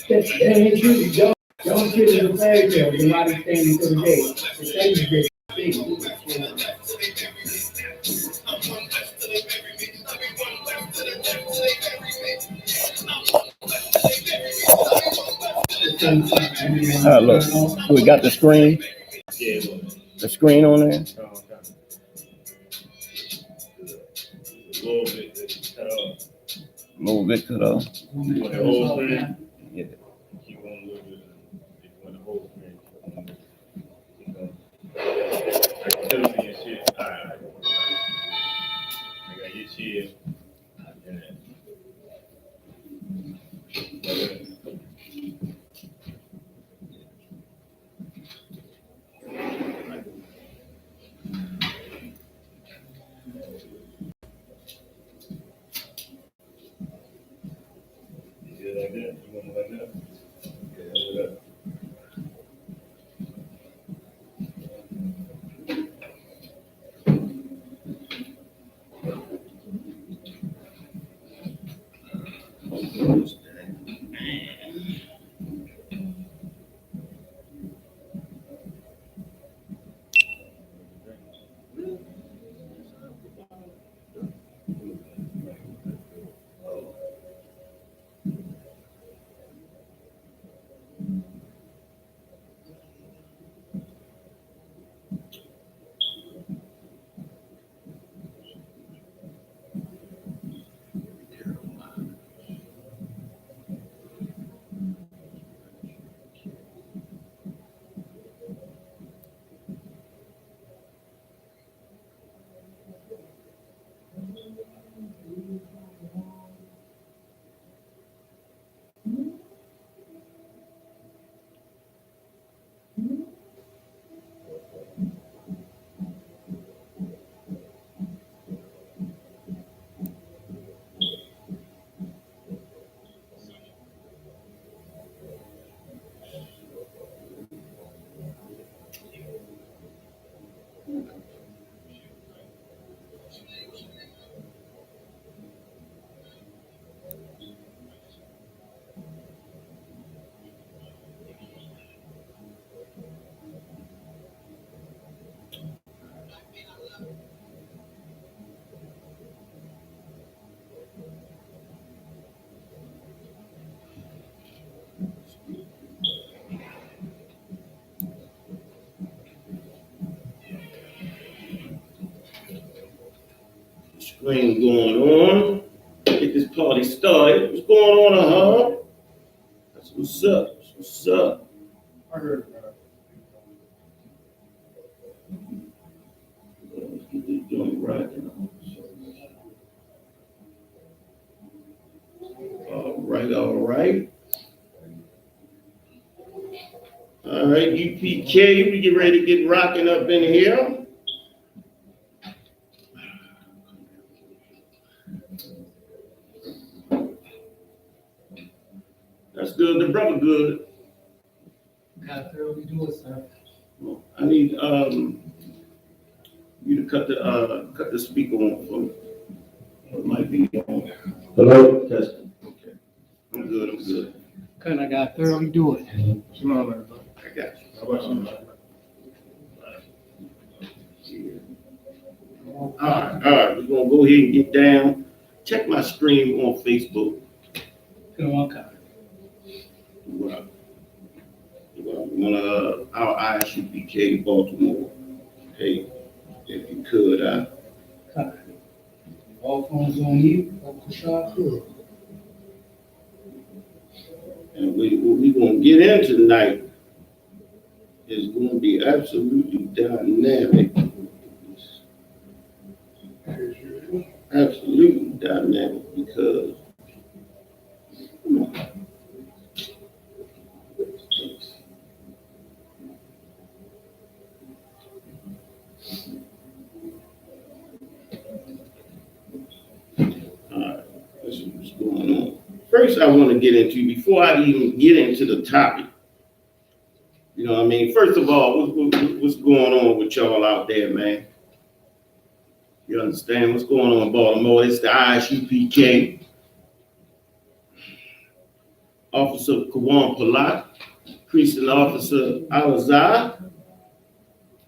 That ain't true. Don't treat it as a fairy tale. You're not standing for the day. The things that look, we got the screen. The screen on there. A little bit cut off. The whole screen? Yeah. Keep on a little bit. If you want the whole screen. Tell me your shit. All right. I got your shit. Like that? You want it like that? Okay, like that. Screen going on. Get this party started. What's going on, huh? That's what's up. That's what's up. I heard it. Let's get this joint right. All right, all right. All right, UPK, we get ready to get rocking up in here. That's good. The brother good. Got thoroughly do it, sir. I need you to cut the speaker on for me. It might be on. Hello, testing. Okay, I'm good. I'm good. Couldn't I got thoroughly do it? Shalom, everybody. I got you. How about you? All right. We're gonna go ahead and get down. Check my stream on Facebook. One copy. One of our I.S.U.P.K. Baltimore. Hey, if you could, Copy. All phones on you. and what we're gonna get into tonight is going to be absolutely dynamic. Absolutely dynamic because let's see what's going on. First, I want to get into, before I even get into the topic, you know what I mean? First of all, what's going on with y'all out there, man? You understand what's going on in Baltimore? It's the I.S.U.P.K. Officer Kawan Palat, Precinct Officer Alazar.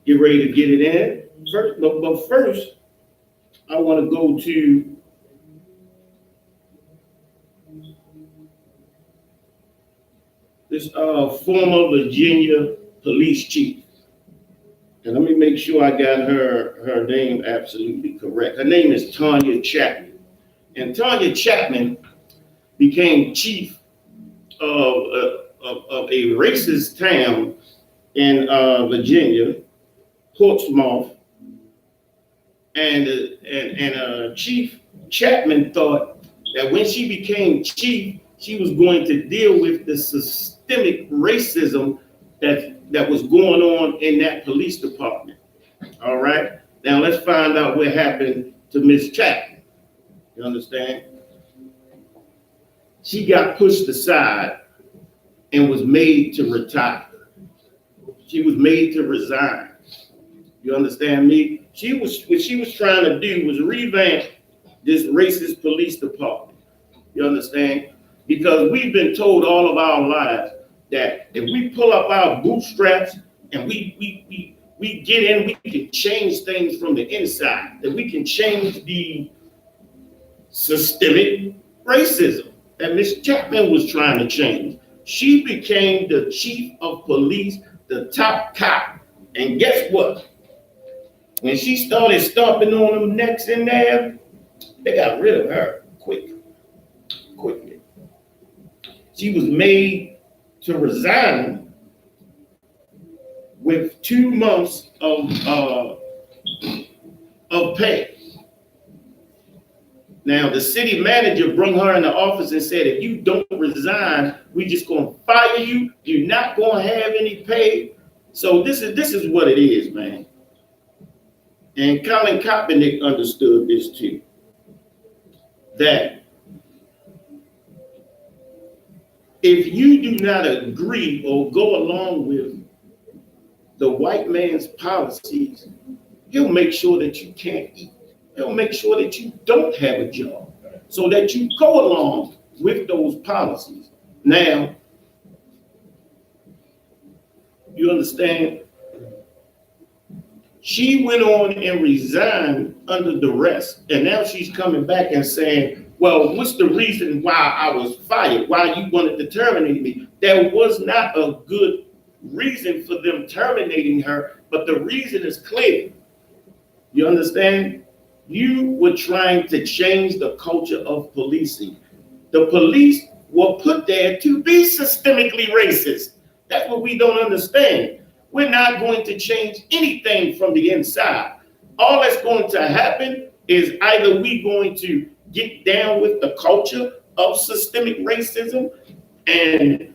Get ready to get it in. But first, I want to go to this former Virginia police chief. And let me make sure I got her name absolutely correct. Her name is Tanya Chapman. And Tanya Chapman became chief of a racist town in Virginia, Portsmouth. And Chief Chapman thought that when she became chief, she was going to deal with the systemic racism that was going on in that police department. All right. Now let's find out what happened to Miss Chapman. You understand? She got pushed aside and was made to retire. She was made to resign. You understand me? What she was trying to do was revamp this racist police department. You understand? Because we've been told all of our lives that if we pull up our bootstraps and we get in, we can change things from the inside, that we can change the systemic racism that Miss Chapman was trying to change. She became the chief of police, the top cop. And guess what? When she started stomping on them necks in there, they got rid of her quickly. She was made to resign with 2 months of pay. Now, the city manager brought her in the office and said, if you don't resign, we just gonna fire you. You're not gonna have any pay. So this is what it is, man. And Colin Kaepernick understood this too, that if you do not agree or go along with the white man's policies, he'll make sure that you can't eat. He'll make sure that you don't have a job so that you go along with those policies. Now, you understand? She went on and resigned under duress, and now she's coming back and saying, well, what's the reason why I was fired? Why you wanted to terminate me? There was not a good reason for them terminating her, but the reason is clear. You understand? You were trying to change the culture of policing. The police were put there to be systemically racist. That's what we don't understand. We're not going to change anything from the inside. All that's going to happen is either we're going to get down with the culture of systemic racism and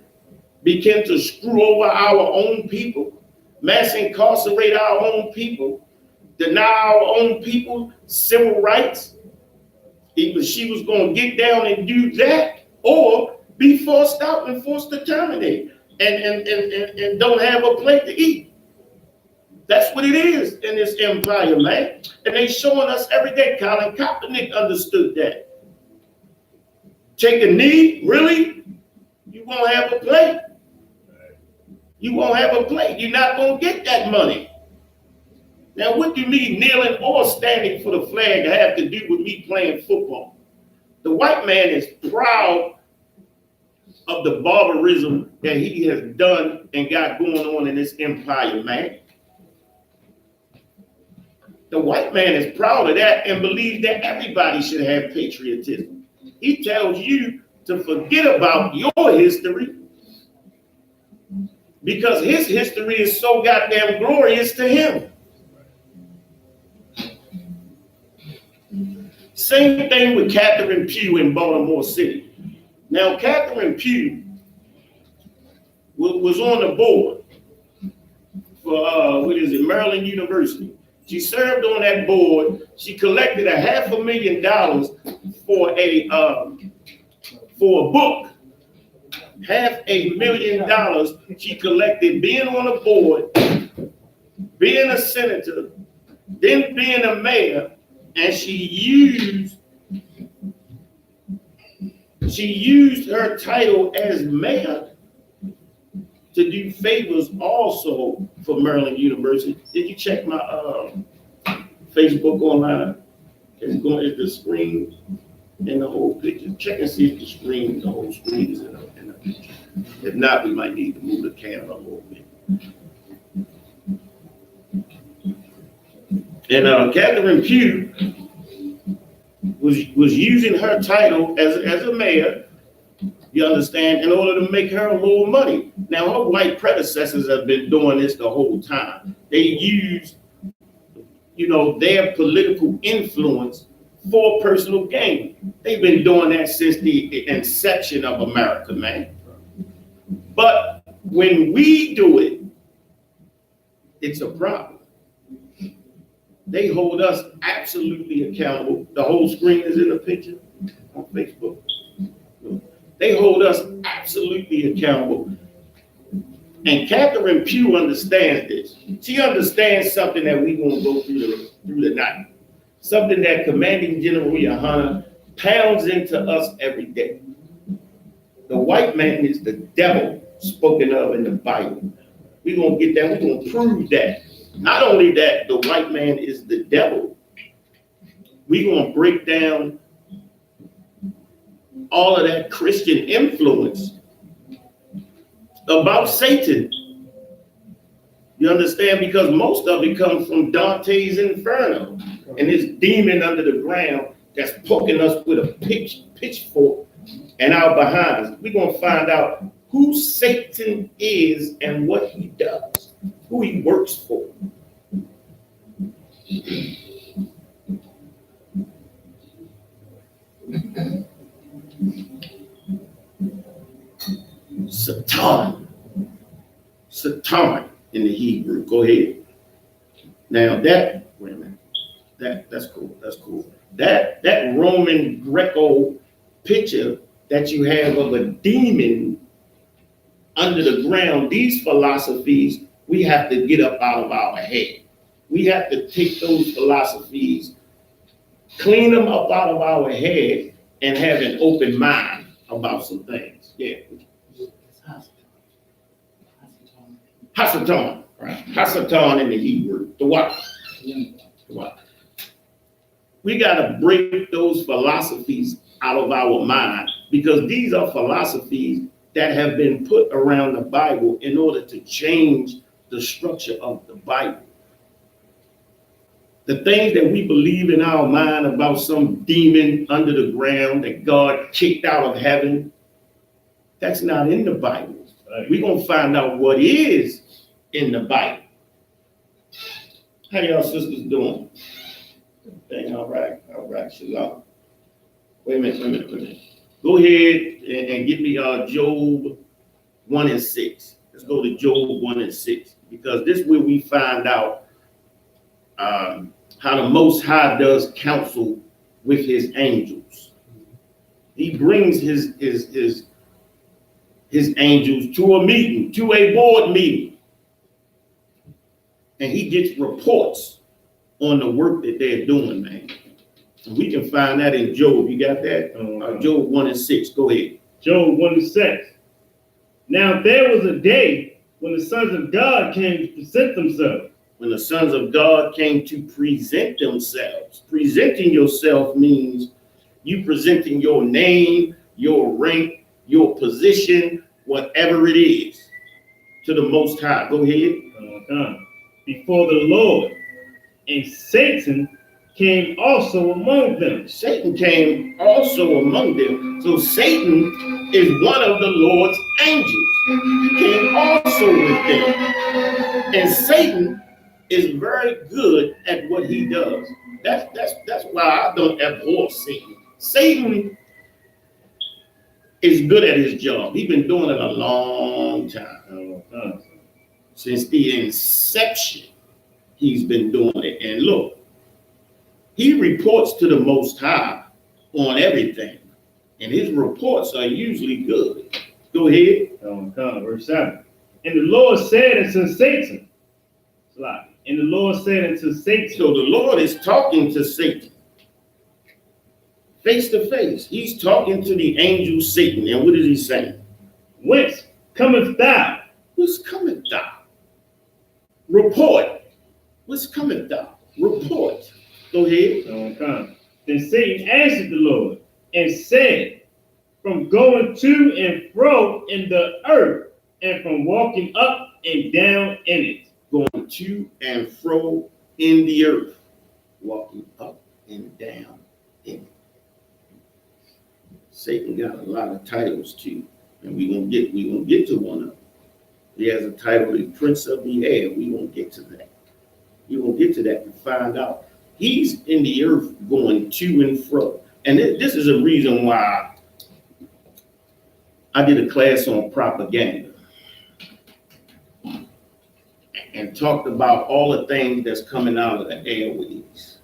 begin to screw over our own people, mass incarcerate our own people, deny our own people civil rights. Either she was going to get down and do that or be forced out and forced to terminate and don't have a plate to eat. That's what it is in this empire, man. And they showing us every day. Colin Kaepernick understood that. Take a knee, really? You won't have a plate. You won't have a plate. You're not going to get that money. Now, what do me kneeling or standing for the flag have to do with me playing football? The white man is proud of the barbarism that he has done and got going on in this empire, man. The white man is proud of that and believes that everybody should have patriotism. He tells you to forget about your history because his history is so goddamn glorious to him. Same thing with Catherine Pugh in Baltimore City. Now, Catherine Pugh was on the board for, Maryland University. She served on that board. She collected $500,000 for a book. $500,000 she collected being on the board, being a senator, then being a mayor, and she used She used her title as mayor to do favors also for Maryland University. Did you check my Facebook online? It's going at the screen and the whole picture. Check and see if the whole screen is in the picture. If not, we might need to move the camera a little bit. And Catherine Pugh was using her title as a mayor, you understand, in order to make her a little money. Now, her white predecessors have been doing this the whole time. They use, their political influence for personal gain. They've been doing that since the inception of America, man. But when we do it, it's a problem. They hold us absolutely accountable. The whole screen is in the picture on Facebook. They hold us absolutely accountable. And Catherine Pugh understands this. She understands something that we're going to go through the night. Something that Commanding General Yohanna pounds into us every day. The white man is the devil spoken of in the Bible. We're going to get that. We're going to prove that. Not only that, the white man is the devil. We're going to break down all of that Christian influence about Satan. You understand? Because most of it comes from Dante's Inferno and this demon under the ground that's poking us with a pitchfork and our behinds. We're going to find out who Satan is and what he does, who he works for. Satan in the Hebrew. Go ahead. Now wait a minute. That's cool. That Roman Greco picture that you have of a demon under the ground, these philosophies, we have to get up out of our head. We have to take those philosophies, clean them up out of our head, and have an open mind about some things. Yeah. Hasatan, right? Hasatan in the Hebrew. The what? We got to break those philosophies out of our mind, because these are philosophies that have been put around the Bible in order to change the structure of the Bible. The things that we believe in our mind about some demon under the ground that God kicked out of heaven, that's not in the Bible. Right. We're going to find out what is in the Bible. How y'all sisters doing? Everything all right? All right, shalom. Wait a minute. Go ahead and give me Job 1 and 6. Let's go to Job 1 and 6, because this is where we find out how the Most High does counsel with his angels. He brings his angels to a meeting, to a board meeting, and he gets reports on the work that they're doing, man. And we can find that in Job. You got that? Job 1 and 6. Go ahead. Job 1 and 6. Now there was a day when the sons of God came to present themselves. When the sons of God came to present themselves. Presenting yourself means you presenting your name, your rank, your position, whatever it is, to the Most High. Go ahead. Before the Lord, and Satan came also among them. Satan came also among them. So Satan is one of the Lord's angels. He came also with them. And Satan is very good at what he does. That's why I don't abhor Satan. Satan is good at his job. He's been doing it a long time. Since the inception, he's been doing it. And look, he reports to the Most High on everything. And his reports are usually good. Go ahead. Verse 7. And the Lord said unto Satan, and the Lord said unto Satan. So the Lord is talking to Satan. Face to face. He's talking to the angel Satan. And what is he saying? Whence cometh thou? What's cometh thou? Report. What's cometh thou? Report. Go ahead. Okay. Then Satan answered the Lord and said, from going to and fro in the earth, and from walking up and down in it. Going to and fro in the earth, walking up and down in it. Satan got a lot of titles too, and we gonna get to one of them. He has a title, the Prince of the Air. We won't get to that. We won't get to that to find out. He's in the earth going to and fro, and this is a reason why I did a class on propaganda and talked about all the things that's coming out of the airways,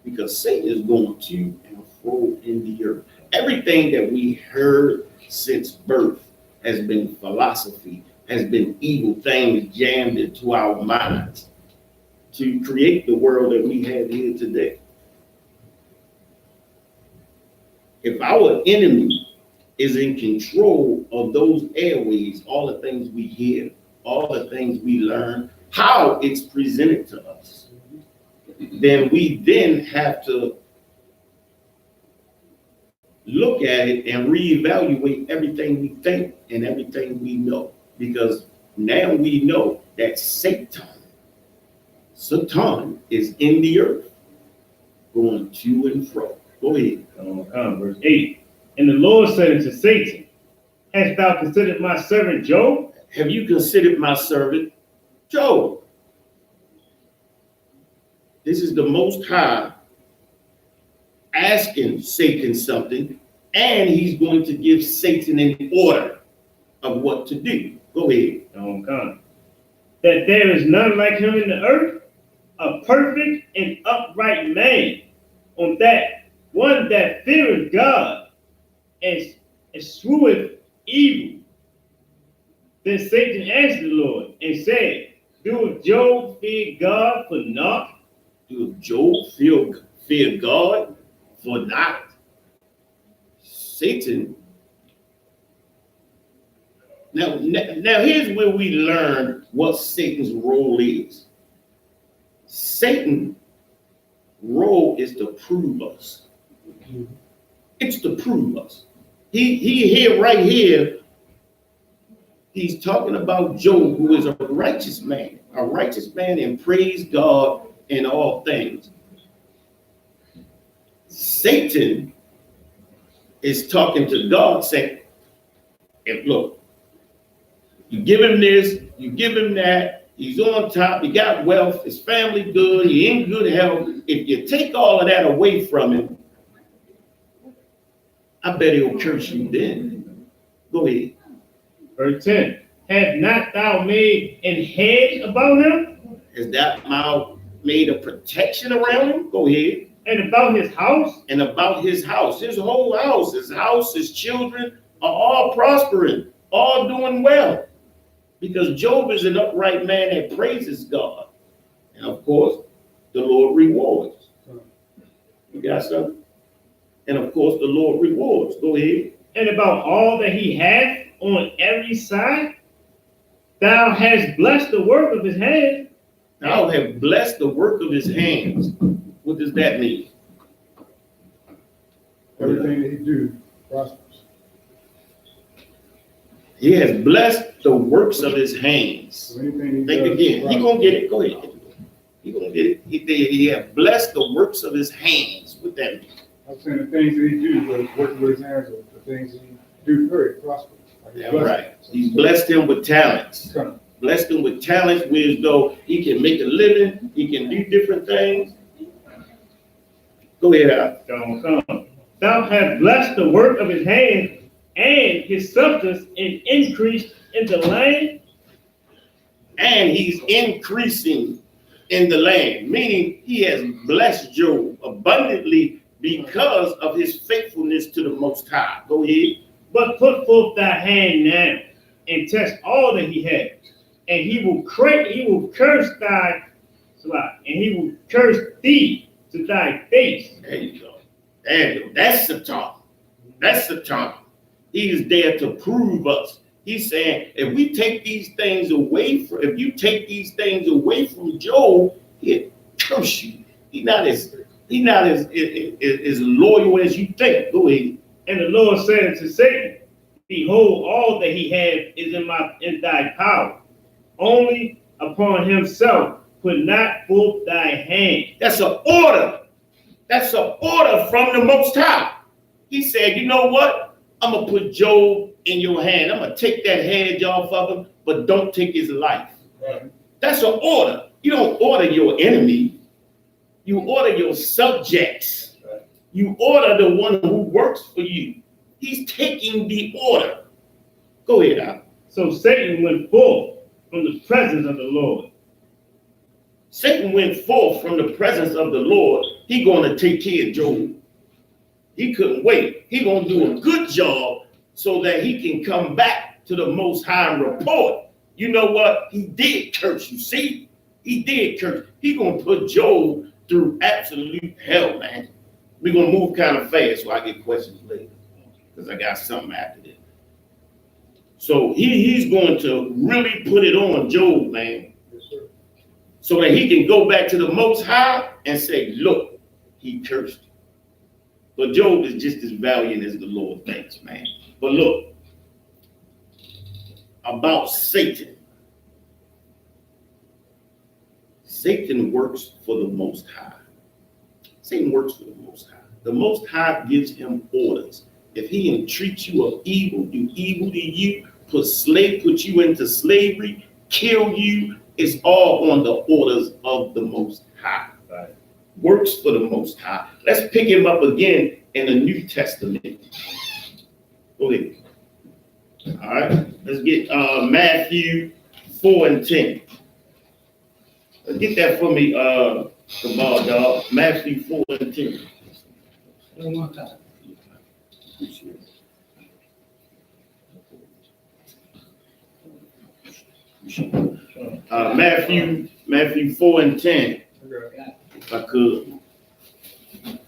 because Satan is going to and fro in the earth. Everything that we heard since birth has been philosophy, has been evil things jammed into our minds to create the world that we have here today. If our enemy is in control of those airways, all the things we hear, all the things we learn, how it's presented to us, then we then have to look at it and reevaluate everything we think and everything we know, because now we know that Satan is in the earth, going to and fro. Go ahead. Verse 8. And the Lord said unto Satan, hast thou considered my servant Job? Have you considered my servant Job? This is the Most High asking Satan something, and he's going to give Satan an order of what to do. Go ahead. That there is none like him in the earth, a perfect and upright man, on that one that feareth God and escheweth evil. Then Satan answered the Lord and said, doeth Job fear God for naught? Doeth Job fear God for naught? Satan. Now here's where we learn what Satan's role is. Satan's role is to prove us. It's to prove us. He here, right here, he's talking about Job, who is a righteous man and praise God in all things. Satan is talking to God, saying, if look, you give him this, you give him that, he's on top, he got wealth, his family good, he in good health. If you take all of that away from him, I bet he'll curse you then. Go ahead. Verse 10. Have not thou made an hedge about him? Has thou made a protection around him? Go ahead. And about his house? And about his house. His whole house, his children are all prospering, all doing well. Because Job is an upright man that praises God. And of course, the Lord rewards. You got something? And of course, the Lord rewards. Go ahead. And about all that he hath on every side, thou hast blessed the work of his hands. Thou have blessed the work of his hands. What does that mean? Everything that he do prospers. He has blessed the works of his hands. So anything he Think does again. He prospers. gonna get it. Go ahead. He gonna get it. He has blessed the works of his hands. What that mean? I'm saying the things that he do, the work with his hands, are the things he do very prosper. Yeah, right. He's blessed him with talents. Come. Blessed him with talents, where as though he can make a living, he can do different things. Go ahead, Al. Thou hast blessed the work of his hands, and his substance is increased in the land. And he's increasing in the land, meaning he has blessed Job abundantly because of his faithfulness to the Most High. Go ahead. But put forth thy hand now, and test all that he has, and he will curse thy, and he will curse thee to thy face. There you go. There you go. That's the talk. That's the talk. He is there to prove us. He's saying, if we take these things away from, if you take these things away from Job, he'll curse you. He's not as loyal as you think. Go ahead. And the Lord said unto Satan, behold, all that he hath is in thy power. Only upon himself put not forth thy hand. That's an order. That's an order from the Most High. He said, you know what? I'm going to put Job in your hand. I'm going to take that hedge off of him, but don't take his life. Right. That's an order. You don't order your enemy. You order your subjects. Right. You order the one who works for you. He's taking the order. Go ahead, Al. So Satan went forth from the presence of the Lord. Satan went forth from the presence of the Lord. He going to take care of Job. He couldn't wait. He going to do a good job so that he can come back to the Most High and report. You know what? He did curse you. See? He did curse. He going to put Job through absolute hell, man. We're going to move kind of fast so I get questions later because I got something after this. So he's going to really put it on Job, man. Yes, sir. So that he can go back to the Most High and say, look, he cursed. But Job is just as valiant as the Lord thinks, man. But look, about Satan. Satan works for the Most High. Satan works for the Most High. The Most High gives him orders. If he entreats you of evil, do evil to you, put you into slavery, kill you, it's all on the orders of the Most High. Right. Works for the Most High. Let's pick him up again in the New Testament. Go ahead. All right. Let's get Matthew 4 and 10. Let's get that for me, Kamal dog. Matthew 4 and 10. One more time. Matthew 4 and 10. If I could.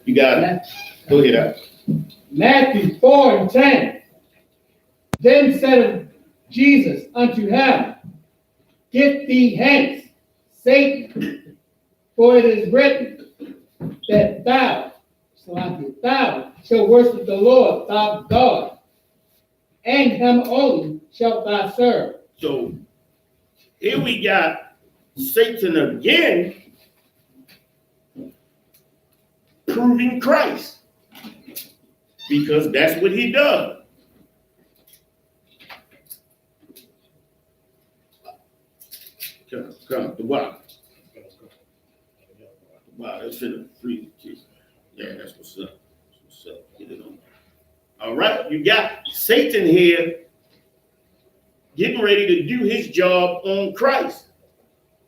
You got it. Go ahead, Al. Matthew 4 and 10. Then said Jesus unto him, get thee hence, Satan, for it is written that thou shalt worship the Lord thy God, and him only shalt thou serve. So here we got Satan again proving Christ, because that's what he does. Come, the wow. Wow, that's in a free kiss. Yeah, that's what's up. That's what's up. Get it on. All right, you got Satan here getting ready to do his job on Christ.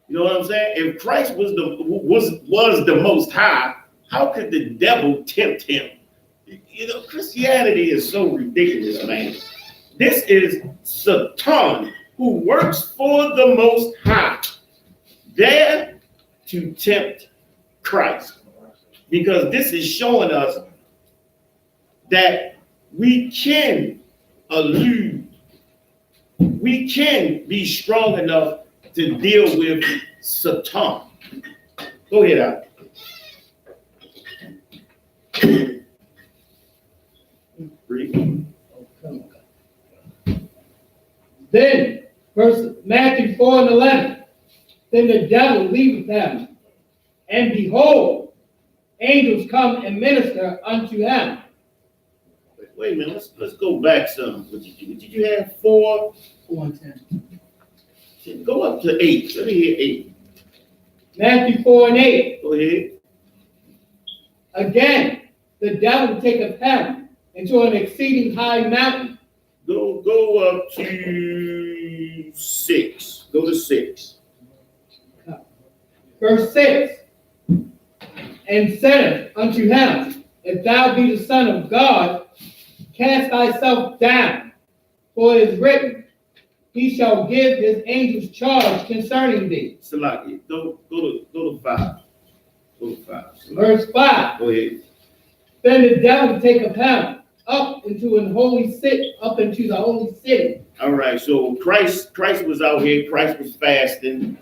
You know what I'm saying? If Christ was the Most High, how could the devil tempt him? You know, Christianity is so ridiculous, man. This is Satan, who works for the Most High, there to tempt Christ. Because this is showing us that we can elude, we can be strong enough to deal with Satan. Go ahead, Al. Then, Matthew 4 and 11. Then the devil leaveth him, and behold, angels come and minister unto him. Wait a minute, let's go back some. What did you have? 4 and 10. Go up to 8. Let me hear 8. Matthew 4 and 8. Go ahead. Again, the devil taketh him into an exceeding high mountain. Go up to 6. Go to 6. Verse 6. And saith unto him, if thou be the Son of God, cast thyself down, for it is written, he shall give his angels charge concerning thee. Salaki, go to 5. Go to 5. Verse 5. Go ahead. Then the devil taketh him up into the holy city. All right, so Christ was out here. Christ was fasting.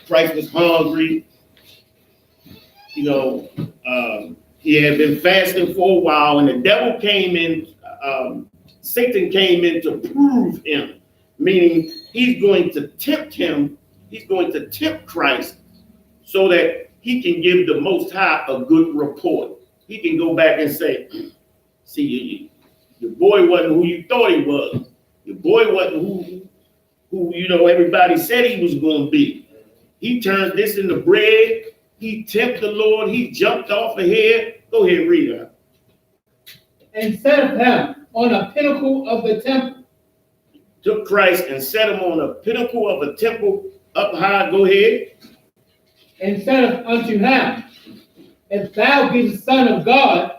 Christ was hungry. You know, he had been fasting for a while, and the devil came in. Satan came in to prove him, meaning he's going to tempt him. He's going to tempt Christ so that he can give the Most High a good report. He can go back and say, see, your boy wasn't who you thought he was. Your boy wasn't who everybody said he was going to be. He turned this into bread. He tempted the Lord. He jumped off ahead. Go ahead, read it. And set him on a pinnacle of the temple. Took Christ and set him on a pinnacle of a temple up high. Go ahead. And said unto him, if thou be the Son of God,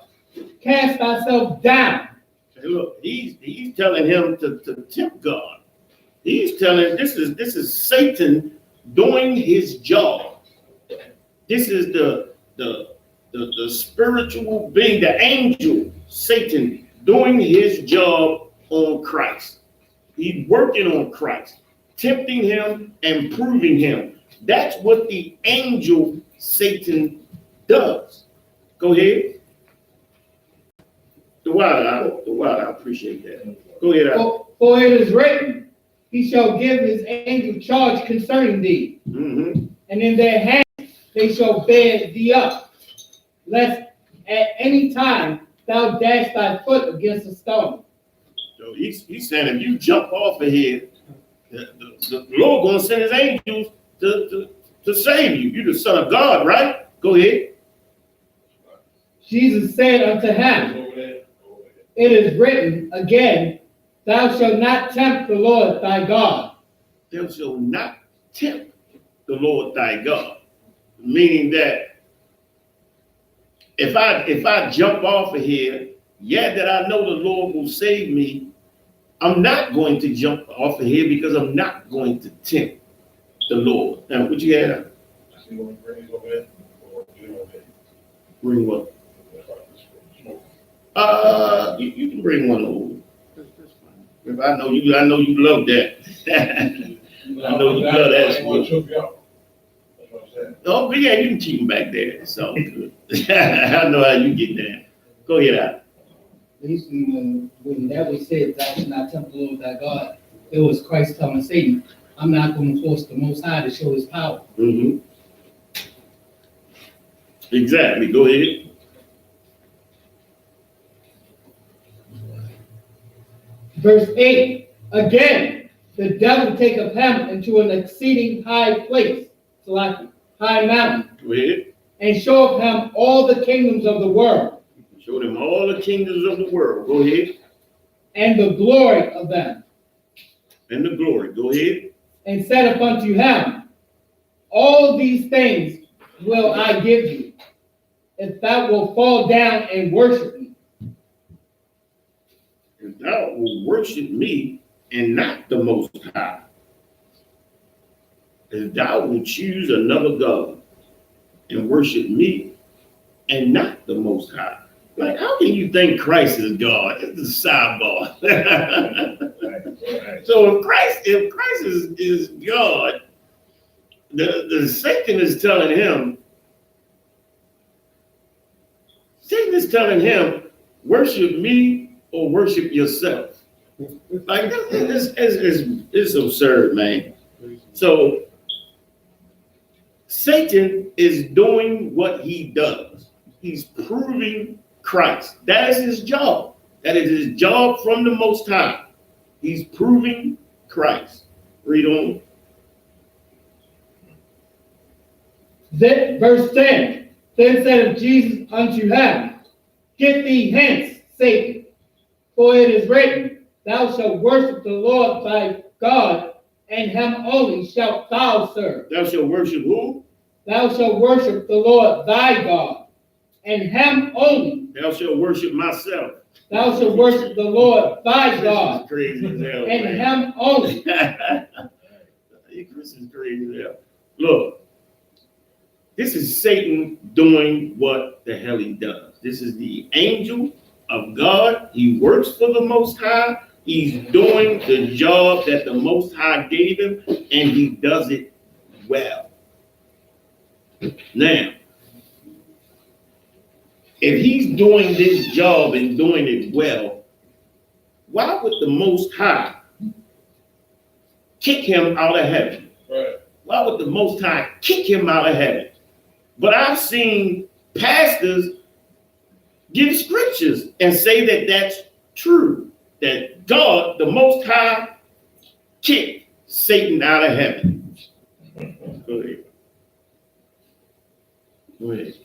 cast thyself down. Hey, look, he's telling him to tempt God. He's telling this is Satan doing his job. This is the spiritual being, the angel, Satan, doing his job on Christ. He's working on Christ, tempting him and proving him. That's what the angel Satan does. Go ahead. The wild, I appreciate that. Go ahead. For it is written, he shall give his angel charge concerning thee. Mm-hmm. And in their hands they shall bear thee up, lest at any time thou dash thy foot against a stone. So he's saying if you jump off of here, the Lord gonna send his angels to save you. You're the Son of God, right? Go ahead. Jesus said unto him, it is written again, thou shalt not tempt the Lord thy God. Thou shalt not tempt the Lord thy God. Meaning that if I jump off of here, that I know the Lord will save me, I'm not going to jump off of here because I'm not going to tempt the Lord. Now, what you had? Bring what? You can bring one over. That's fine. I know you love that. I know you love that. Oh, but yeah, you can keep them back there. It's all good. I know how you get there. Go ahead, Al. When that was said, thou shalt not tempt the Lord thy God, it was Christ telling Satan, I'm not going to force the Most High to show his power. Mm-hmm. Exactly. Go ahead. Verse 8, again, the devil taketh him into an exceeding high place, so like high mountain, Go ahead. and showeth him all the kingdoms of the world, Show them all the kingdoms of the world. Go ahead. and the glory of them, And the glory. Go ahead. and saith unto him, all these things will I give you, if thou wilt fall down and worship me. And thou will worship me and not the Most High. And thou will choose another God and worship me and not the Most High. Like, how can you think Christ is God? It's a sidebar. So if Christ is God, the Satan is telling him, worship me or worship yourself. Like, it's absurd, man. So Satan is doing what he does. He's proving Christ. That is his job. That is his job from the Most High. He's proving Christ. Read on. Then, verse 10, then said Jesus unto him, get thee hence, Satan, for it is written, thou shalt worship the Lord thy God, and him only shalt thou serve. Thou shalt worship who? Thou shalt worship the Lord thy God, and him only. Thou shalt worship myself. Thou shalt worship the Lord thy God, Crazy as hell, and man. him only. This is crazy as hell. Look, this is Satan doing what the hell he does. This is the angel of God. He works for the Most High. He's doing the job that the Most High gave him, and he does it well. Now, if he's doing this job and doing it well, why would the Most High kick him out of heaven? Right. Why would the Most High kick him out of heaven? But I've seen pastors give scriptures and say that that's true, that God, the Most High, kicked Satan out of heaven. Go ahead. Go ahead.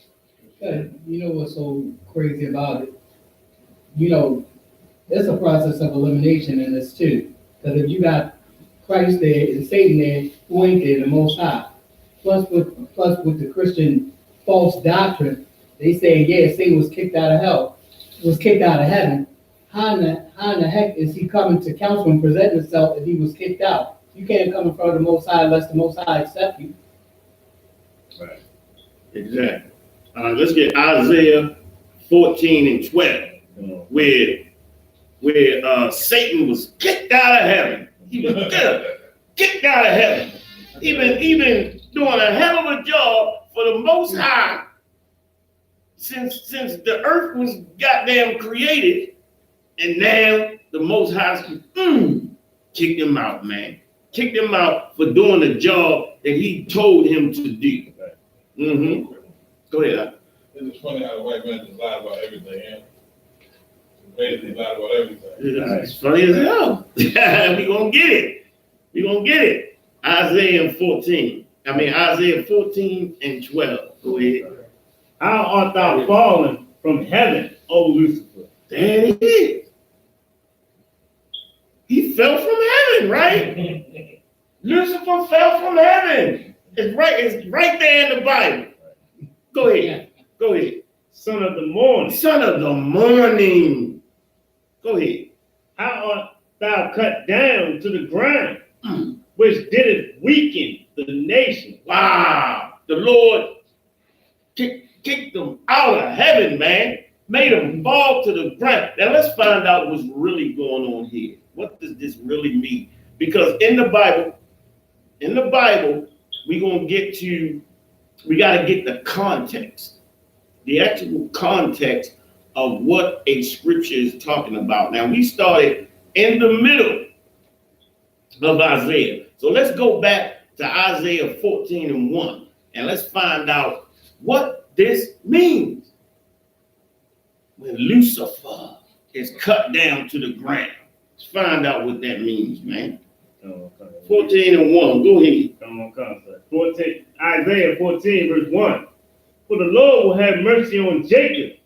You know what's so crazy about it? You know, it's a process of elimination in this too. Because if you got Christ there and Satan there, who ain't there, the Most High. Plus with the Christian false doctrine, they say, yeah, Satan was kicked out of hell, was kicked out of heaven. How in the heck is he coming to counsel and present himself if he was kicked out? You can't come in front of the Most High unless the Most High accept you. Right. Exactly. Let's get Isaiah 14 and 12, where Satan was kicked out of heaven. He was kicked out of heaven. Even doing a hell of a job for the Most High since the earth was goddamn created, and now the Most High kicked him out, man. Kicked him out for doing the job that he told him to do. Mm-hmm. Go ahead. It's funny how the white man just lied about everything, yeah? Basically lied about everything. It's funny as hell. We gonna get it. We gonna get it. Isaiah 14 and 12. Go ahead. How art thou fallen from heaven, O Lucifer? There it is. He fell from heaven, right? Lucifer fell from heaven. It's right there in the Bible. Go ahead. Go ahead. Son of the morning. Son of the morning. Go ahead. How art thou cut down to the ground, which didst weaken the nation? Wow. The Lord kicked them out of heaven, man. Made them fall to the ground. Now let's find out what's really going on here. What does this really mean? Because in the Bible, we got to get the context, the actual context of what a scripture is talking about. Now, we started in the middle of Isaiah. So let's go back to Isaiah 14 and 1, and let's find out what this means when Lucifer is cut down to the ground. Let's find out what that means, man. 14 and 1, go ahead. Come on, Isaiah 14, verse 1. For the Lord will have mercy on Jacob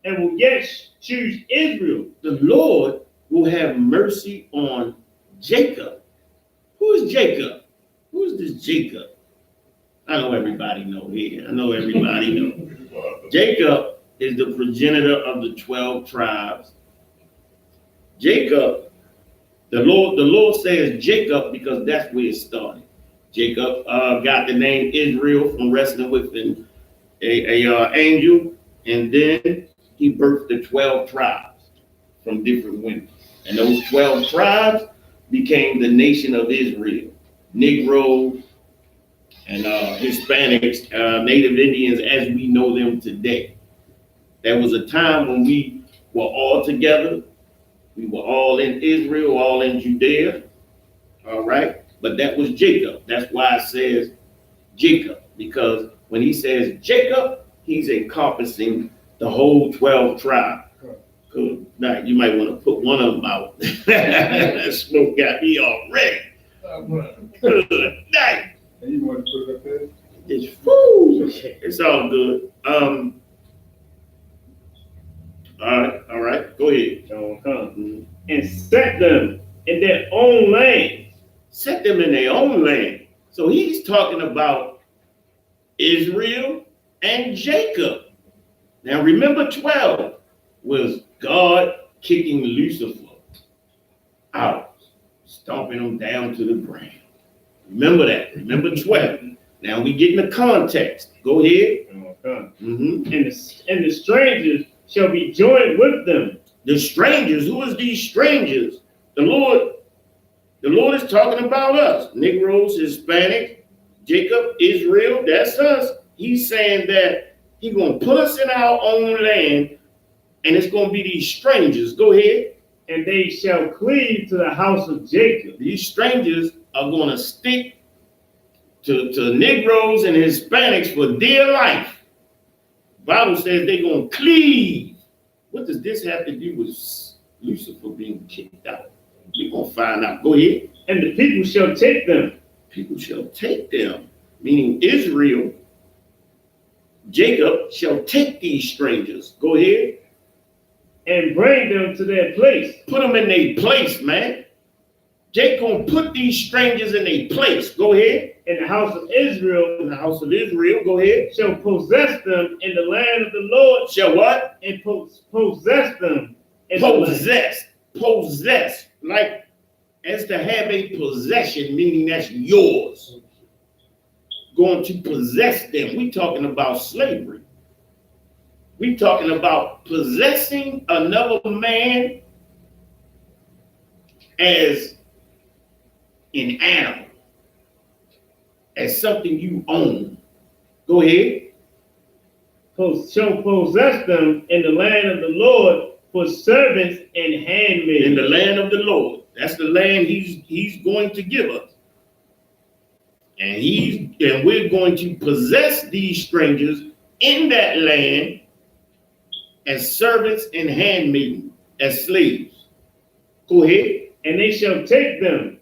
and will yet choose Israel. The Lord will have mercy on Jacob. Who is Jacob? Who is this Jacob? I know everybody know here. I know everybody know. Jacob is the progenitor of the 12 tribes. Jacob, the Lord says Jacob because that's where it started. Jacob got the name Israel from wrestling with an angel, and then he birthed the 12 tribes from different women. And those 12 tribes became the nation of Israel. Negroes and Hispanics, Native Indians as we know them today. There was a time when we were all together. We were all in Israel, all in Judea. All right. But that was Jacob. That's why it says Jacob, because when he says Jacob, he's encompassing the whole 12 tribes. Good night. You might want to put one of them out. That smoke got me already. Good night. And you want to put it up there? It's food. It's all good. All right. Go ahead. And set them in their own land. Set them in their own land. So he's talking about Israel and Jacob. Now remember 12 was God kicking Lucifer out, stomping him down to the ground. Remember that. Remember 12. Now we get in the context. Go ahead. And the strangers shall be joined with them. The strangers, who is these strangers? The Lord is talking about us. Negroes, Hispanic, Jacob, Israel, that's us. He's saying that he's going to put us in our own land, and it's going to be these strangers. Go ahead. And they shall cleave to the house of Jacob. These strangers are going to stick to Negroes and Hispanics for dear life. The Bible says they're going to cleave. What does this have to do with Lucifer being kicked out? We're going to find out. Go ahead. And the people shall take them. People shall take them, meaning Israel. Jacob shall take these strangers. Go ahead. And bring them to their place. Put them in their place, man. Jacob gonna put these strangers in their place. Go ahead. In the house of Israel. In the house of Israel. Go ahead. Shall possess them in the land of the Lord. Shall what? And possess them. In the land. Possess. Like as to have a possession, meaning that's yours. Going to possess them. We talking about slavery. We talking about possessing another man as an animal, as something you own. Go ahead. Shall possess them in the land of the Lord for servants and handmaids. In the land of the Lord. That's the land he's going to give us. And we're going to possess these strangers in that land as servants and handmaidens, as slaves. Go ahead. And they shall take them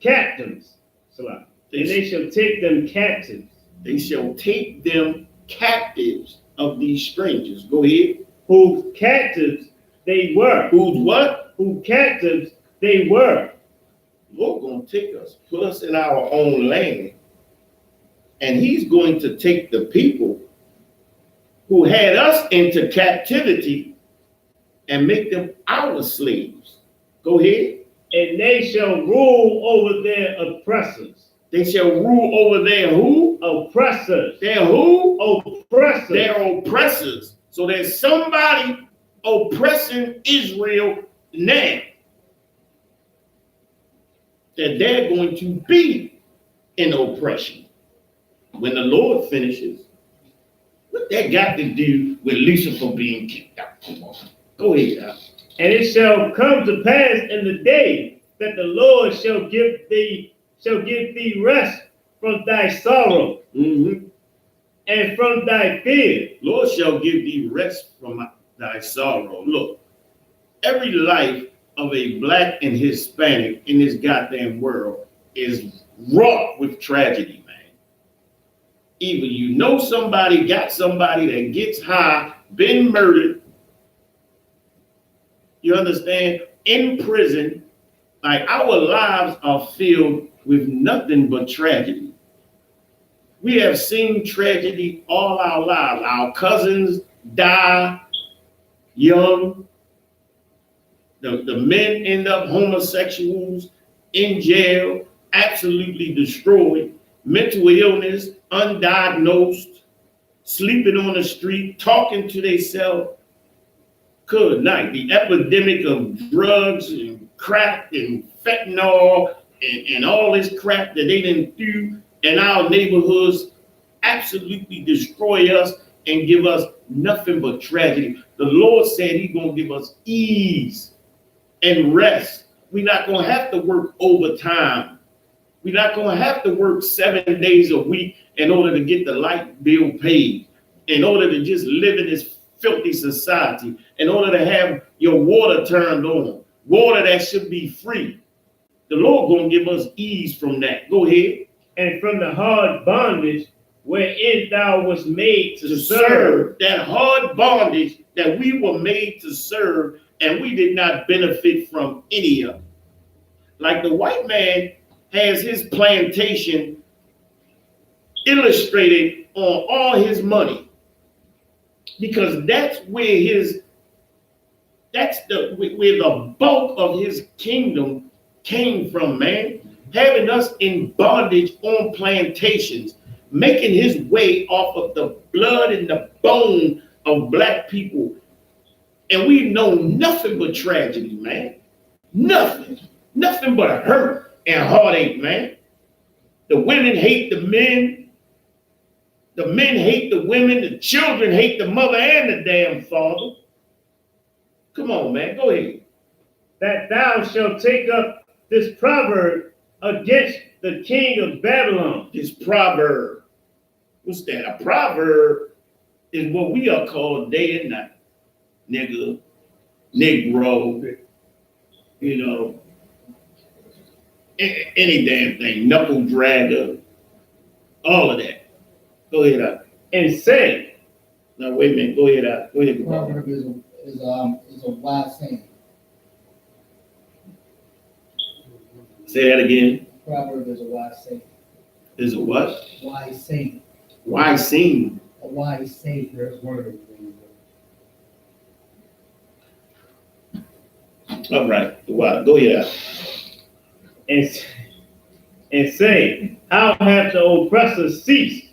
captives. And they shall take them captives. They shall take them captives of these strangers. Go ahead. Whose captives they were. Whose what? Whose captives they were. Lord gonna take us, put us in our own land, and he's going to take the people who had us into captivity and make them our slaves. Go ahead. And they shall rule over their oppressors. They shall rule over their who? Oppressors. Their who? Oppressors. Their oppressors. So there's somebody oppressing Israel now. That they're going to be in oppression. When the Lord finishes, what that got to do with Lucifer being kicked out? Come on. Go ahead. And it shall come to pass in the day that the Lord shall give thee rest from thy sorrow and from thy fear. Lord shall give thee rest from thy sorrow. Look, every life of a black and Hispanic in this goddamn world is wrought with tragedy, man. Either you know somebody, got somebody that gets high, been murdered, you understand, in prison. Like, our lives are filled with nothing but tragedy. We have seen tragedy all our lives. Our cousins die young. The men end up homosexuals, in jail, absolutely destroyed, mental illness, undiagnosed, sleeping on the street, talking to themselves. Good night. The epidemic of drugs and crack and fentanyl and all this crap that they didn't do in our neighborhoods absolutely destroy us and give us nothing but tragedy. The Lord said he's going to give us ease and rest. We're not going to have to work overtime. We're not going to have to work 7 days a week in order to get the light bill paid, in order to just live in this filthy society, in order to have your water turned on, water that should be free. The Lord going to give us ease from that. Go ahead. And from the hard bondage wherein thou was made to serve. That hard bondage that we were made to serve, and we did not benefit from any of it. Like the white man has his plantation illustrated on all his money, because that's where where the bulk of his kingdom came from, man. Having us in bondage on plantations, making his way off of the blood and the bone of black people And we know nothing but tragedy, man. Nothing. Nothing but hurt and heartache, man. The women hate the men. The men hate the women. The children hate the mother and the damn father. Come on, man. Go ahead. That thou shalt take up this proverb against the king of Babylon. This proverb. What's that? A proverb is what we are called day and night. Nigga, Negro, you know, any damn thing, knuckle dragger, all of that. Go ahead out. And say, now wait a minute, go ahead out. Go ahead. Proverb is a wise saying. Say that again. Proverb is a wise saying. Is a what? Wise saying. Wise saying. A wise saying. There's word. All right. Wow. Go ahead out. And say, how hath the oppressor ceased?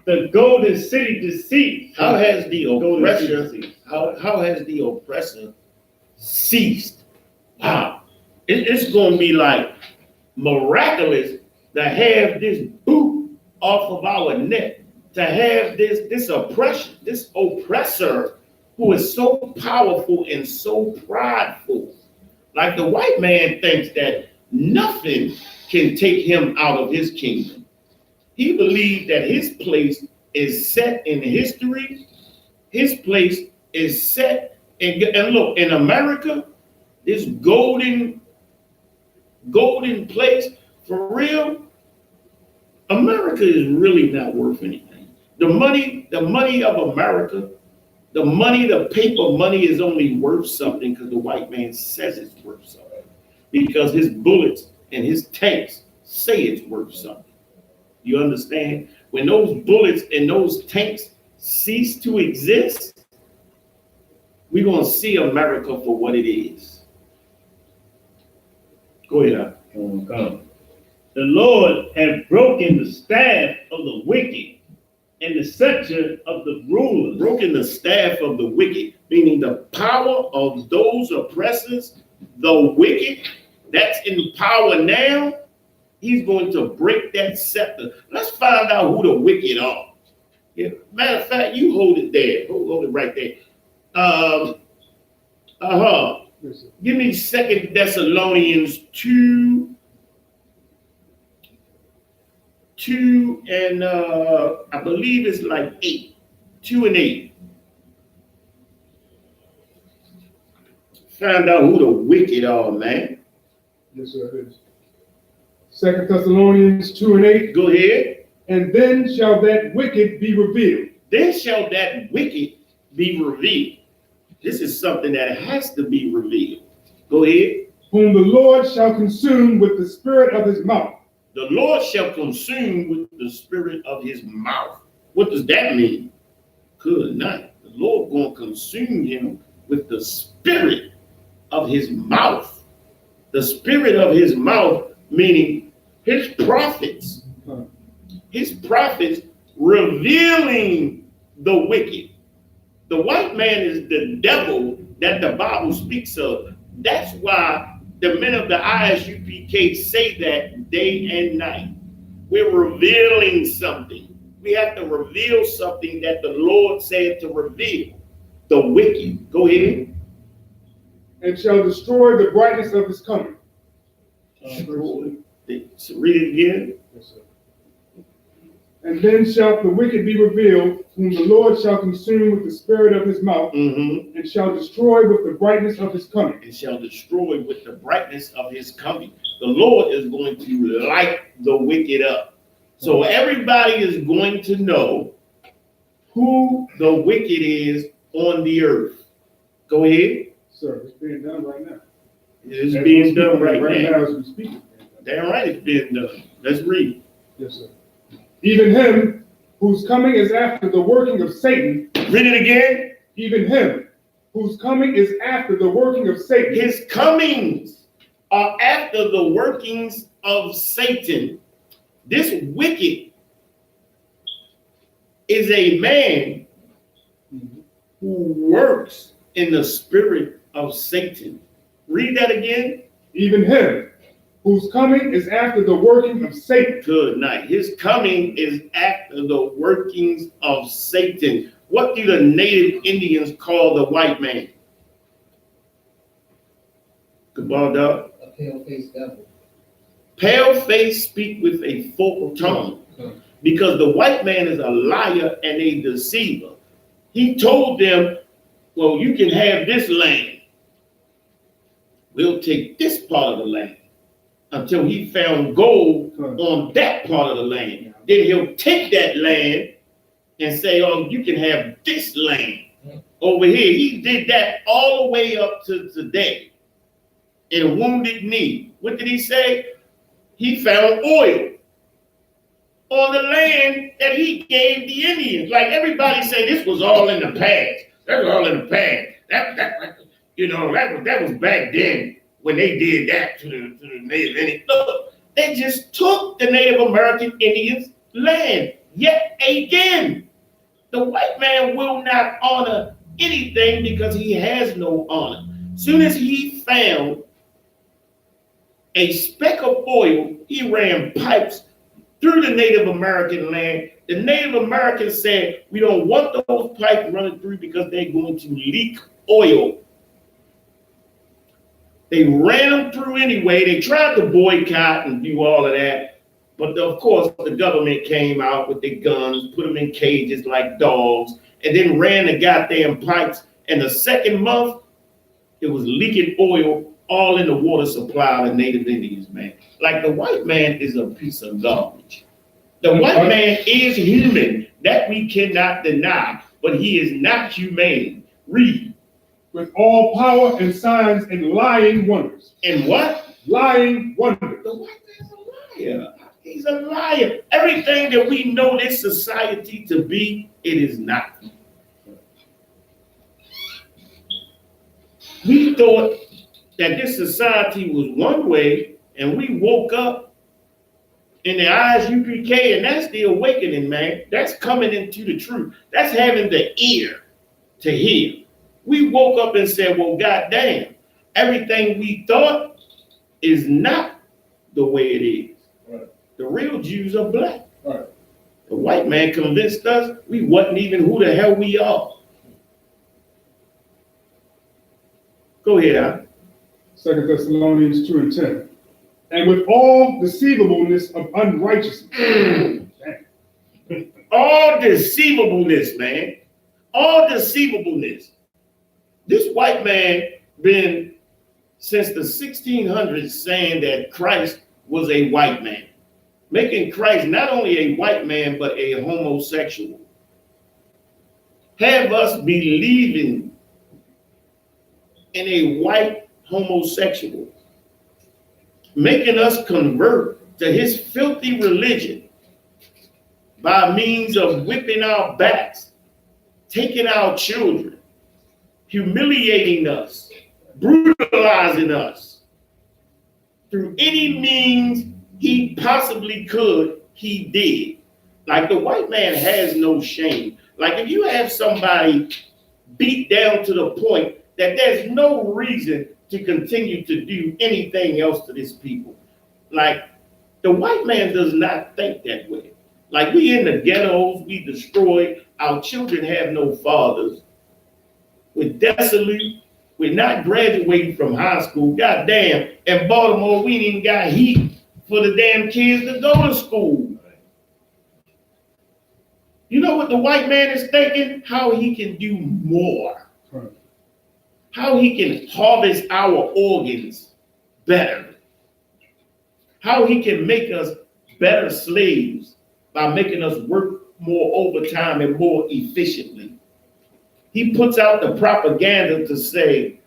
The golden city deceased. How has the oppressor? How has the oppressor ceased? Wow. It's going to be like miraculous to have this boot off of our neck, to have this oppression, this oppressor who is so powerful and so prideful. Like the white man thinks that nothing can take him out of his kingdom. He believed that his place is set in history. His place is set in, and look, in America, this golden place, for real, America is really not worth anything. The money of America, the paper money is only worth something because the white man says it's worth something. Because his bullets and his tanks say it's worth something. You understand? When those bullets and those tanks cease to exist, we're going to see America for what it is. Go ahead. The Lord hath broken the staff of the wicked and the scepter of the rulers. Broken the staff of the wicked, meaning the power of those oppressors, the wicked, that's in power now. He's going to break that scepter. Let's find out who the wicked are. Yeah. Matter of fact, you hold it there. Hold it right there. Give me 2 Thessalonians 2 and I believe it's like 8. 2 and 8. Find out who the wicked are, man. Yes, sir, it is. 2 Thessalonians 2 and 8. Go ahead. And then shall that wicked be revealed. Then shall that wicked be revealed. This is something that has to be revealed. Go ahead. Whom the Lord shall consume with the spirit of his mouth. The Lord shall consume with the spirit of his mouth. What does that mean? Good night. The Lord going to consume him with the spirit of his mouth. The spirit of his mouth, meaning his prophets. His prophets revealing the wicked. The white man is the devil that the Bible speaks of. That's why the men of the I.S.U.P.K say that day and night. We're revealing something. We have to reveal something that the Lord said to reveal. The wicked. Go ahead. And shall destroy the brightness of his coming. So read it again. Yes, sir. And then shall the wicked be revealed, whom the Lord shall consume with the spirit of his mouth, and shall destroy with the brightness of his coming. And shall destroy with the brightness of his coming. The Lord is going to light the wicked up. So everybody is going to know who the wicked is on the earth. Go ahead. Sir, it's being done right now. It's being done right now. As we speak. Damn right it's being done. Let's read. Yes, sir. Even him whose coming is after the working of Satan. Read it again. Even him whose coming is after the working of Satan. His comings are after the workings of Satan. This wicked is a man who works in the spirit of Satan. Read that again. Even him, whose coming is after the working of Satan. Good night. His coming is after the workings of Satan. What do the native Indians call the white man? Cabal dog. A pale-faced devil. Pale face speak with a forked tongue, because the white man is a liar and a deceiver. He told them, well, you can have this land. We'll take this part of the land, until he found gold on that part of the land. Then he'll take that land and say, oh, you can have this land over here. He did that all the way up to today in Wounded Knee. What did he say? He found oil on the land that he gave the Indians. Like everybody say, this was all in the past. That's all in the past. That was back then when they did that to the Native Indians. Look, they just took the Native American Indians' land. Yet again, the white man will not honor anything because he has no honor. Soon as he found a speck of oil, he ran pipes through the Native American land. The Native Americans said, we don't want those pipes running through because they're going to leak oil. They ran them through anyway. They tried to boycott and do all of that. But of course, the government came out with their guns, put them in cages like dogs, and then ran the goddamn pipes. And the second month, it was leaking oil all in the water supply of the Native Indians, man. Like the white man is a piece of garbage. The white man is human. That we cannot deny, but he is not humane. Read. With all power and signs and lying wonders. And what? Lying wonders. The white man's a liar. He's a liar. Everything that we know this society to be, it is not. We thought that this society was one way, and we woke up in the I.S.U.P.K, and that's the awakening, man. That's coming into the truth. That's having the ear to hear. We woke up and said, well, goddamn, everything we thought is not the way it is. Right. The real Jews are black. Right. The white man convinced us we wasn't even who the hell we are. Go ahead, Al. 2 Thessalonians 2 and 10. And with all deceivableness of unrighteousness. All deceivableness, man. All deceivableness. This white man been since the 1600s saying that Christ was a white man, making Christ not only a white man, but a homosexual. Have us believing in a white homosexual, making us convert to his filthy religion by means of whipping our backs, taking our children, humiliating us, brutalizing us. Through any means he possibly could, he did. Like the white man has no shame. Like if you have somebody beat down to the point that there's no reason to continue to do anything else to this people. Like the white man does not think that way. Like we in the ghettos, we destroyed, our children have no fathers. We're desolate. We're not graduating from high school. Goddamn, in Baltimore, we ain't even got heat for the damn kids to go to school. You know what the white man is thinking? How he can do more. How he can harvest our organs better. How he can make us better slaves by making us work more overtime and more efficiently. He puts out the propaganda to say,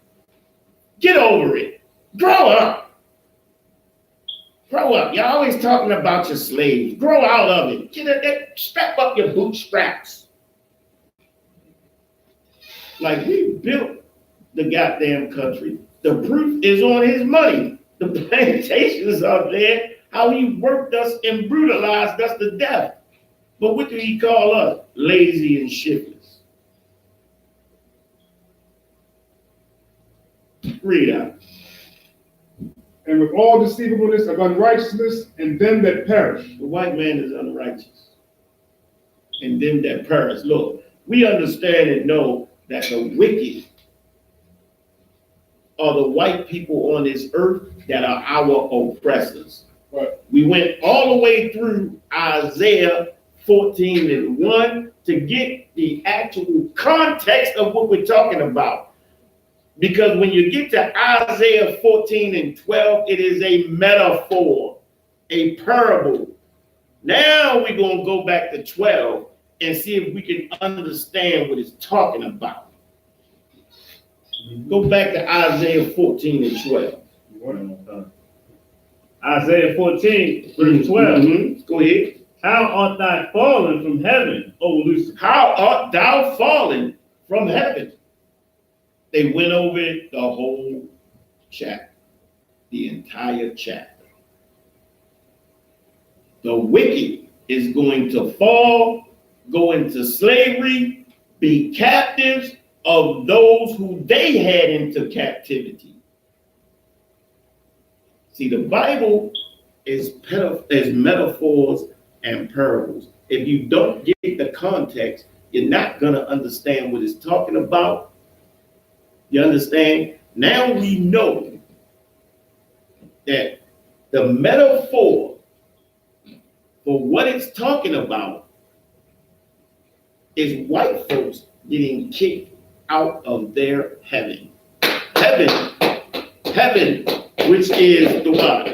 get over it. Grow up. Grow up. You're always talking about your slaves. Grow out of it. Strap up your bootstraps. Like we built the goddamn country. The proof is on his money. The plantations are there. How he worked us and brutalized us to death. But what do he call us? Lazy and shiftless. Read out. And with all deceivableness of unrighteousness, and them that perish. The white man is unrighteous. And them that perish. Look, we understand and know that the wicked are the white people on this earth that are our oppressors. Right. We went all the way through Isaiah 14:1 to get the actual context of what we're talking about. Because when you get to Isaiah 14:12, it is a metaphor, a parable. Now we're going to go back to 12 and see if we can understand what it's talking about. Go back to Isaiah 14:12. Isaiah 14, verse 12. Go ahead. How art thou fallen from heaven, O Lucifer? How art thou fallen from heaven? They went over it the whole chapter, the entire chapter. The wicked is going to fall, go into slavery, be captives of those who they had into captivity. See, the Bible is metaphors and parables. If you don't get the context, you're not going to understand what it's talking about. You understand? Now we know that the metaphor for what it's talking about is white folks getting kicked out of their heaven. Heaven, which is the what?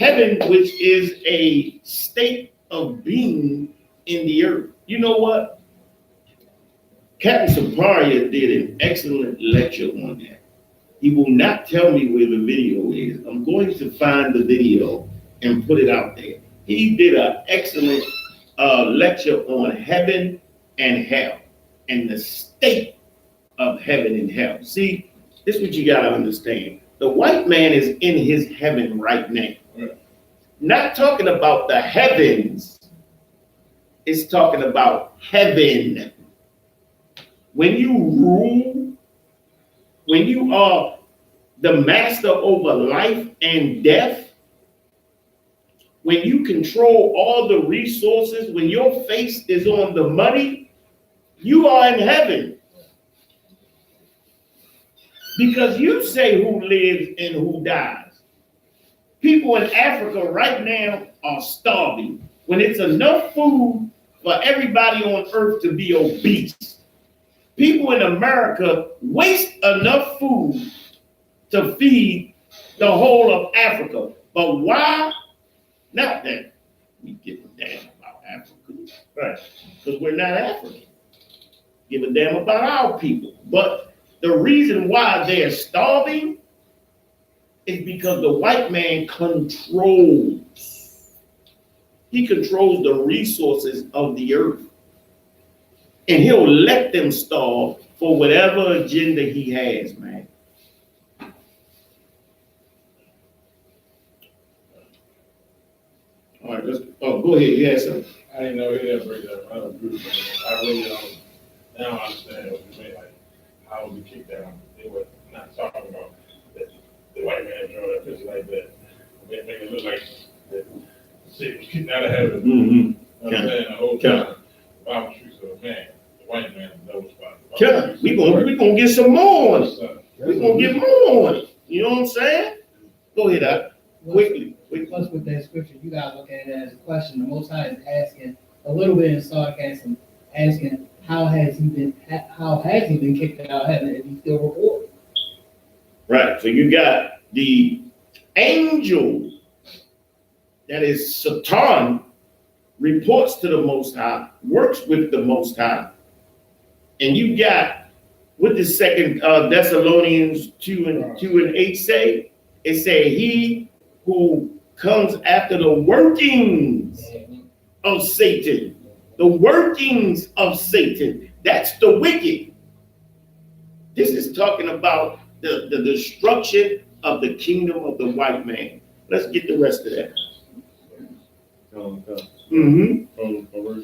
Heaven, which is a state of being in the earth. You know what? Captain Saparia did an excellent lecture on that. He will not tell me where the video is. I'm going to find the video and put it out there. He did an excellent lecture on heaven and hell and the state of heaven and hell. See, this is what you got to understand. The white man is in his heaven right now. Not talking about the heavens. It's talking about heaven. When you rule, when you are the master over life and death, when you control all the resources, when your face is on the money, you are in heaven. Because you say who lives and who dies. People in Africa right now are starving when it's enough food for everybody on earth to be obese. People in America waste enough food to feed the whole of Africa. But why? Not that we give a damn about Africa. Right. Because we're not African. Give a damn about our people. But the reason why they're starving is because the white man controls. He controls the resources of the earth. And he'll let them starve for whatever agenda he has, man. All right, go ahead. You had something. I didn't know he had break that. I don't agree with that. I really don't. Now I understand what you mean. Like, how was he kicked out? They were not talking about that the white man drawing that picture like that. They make it look like the shit was kicked out of heaven. Mm-hmm. The whole time. The Bible treats of a man. The white man knows about it. We gonna get some more on it. We're gonna get more on it. You know what I'm saying? Go ahead, Doc. Quickly. Plus with that scripture, you gotta look at it as a question. The Most High is asking a little bit in sarcasm, asking how has he been kicked out of heaven if he's still recording? Right. So you got the angel that is Satan, reports to the Most High, works with the Most High. And you got what the second Thessalonians 2:8 say? It say he who comes after the workings of Satan. The workings of Satan. That's the wicked. This is talking about the destruction of the kingdom of the white man. Let's get the rest of that. From verse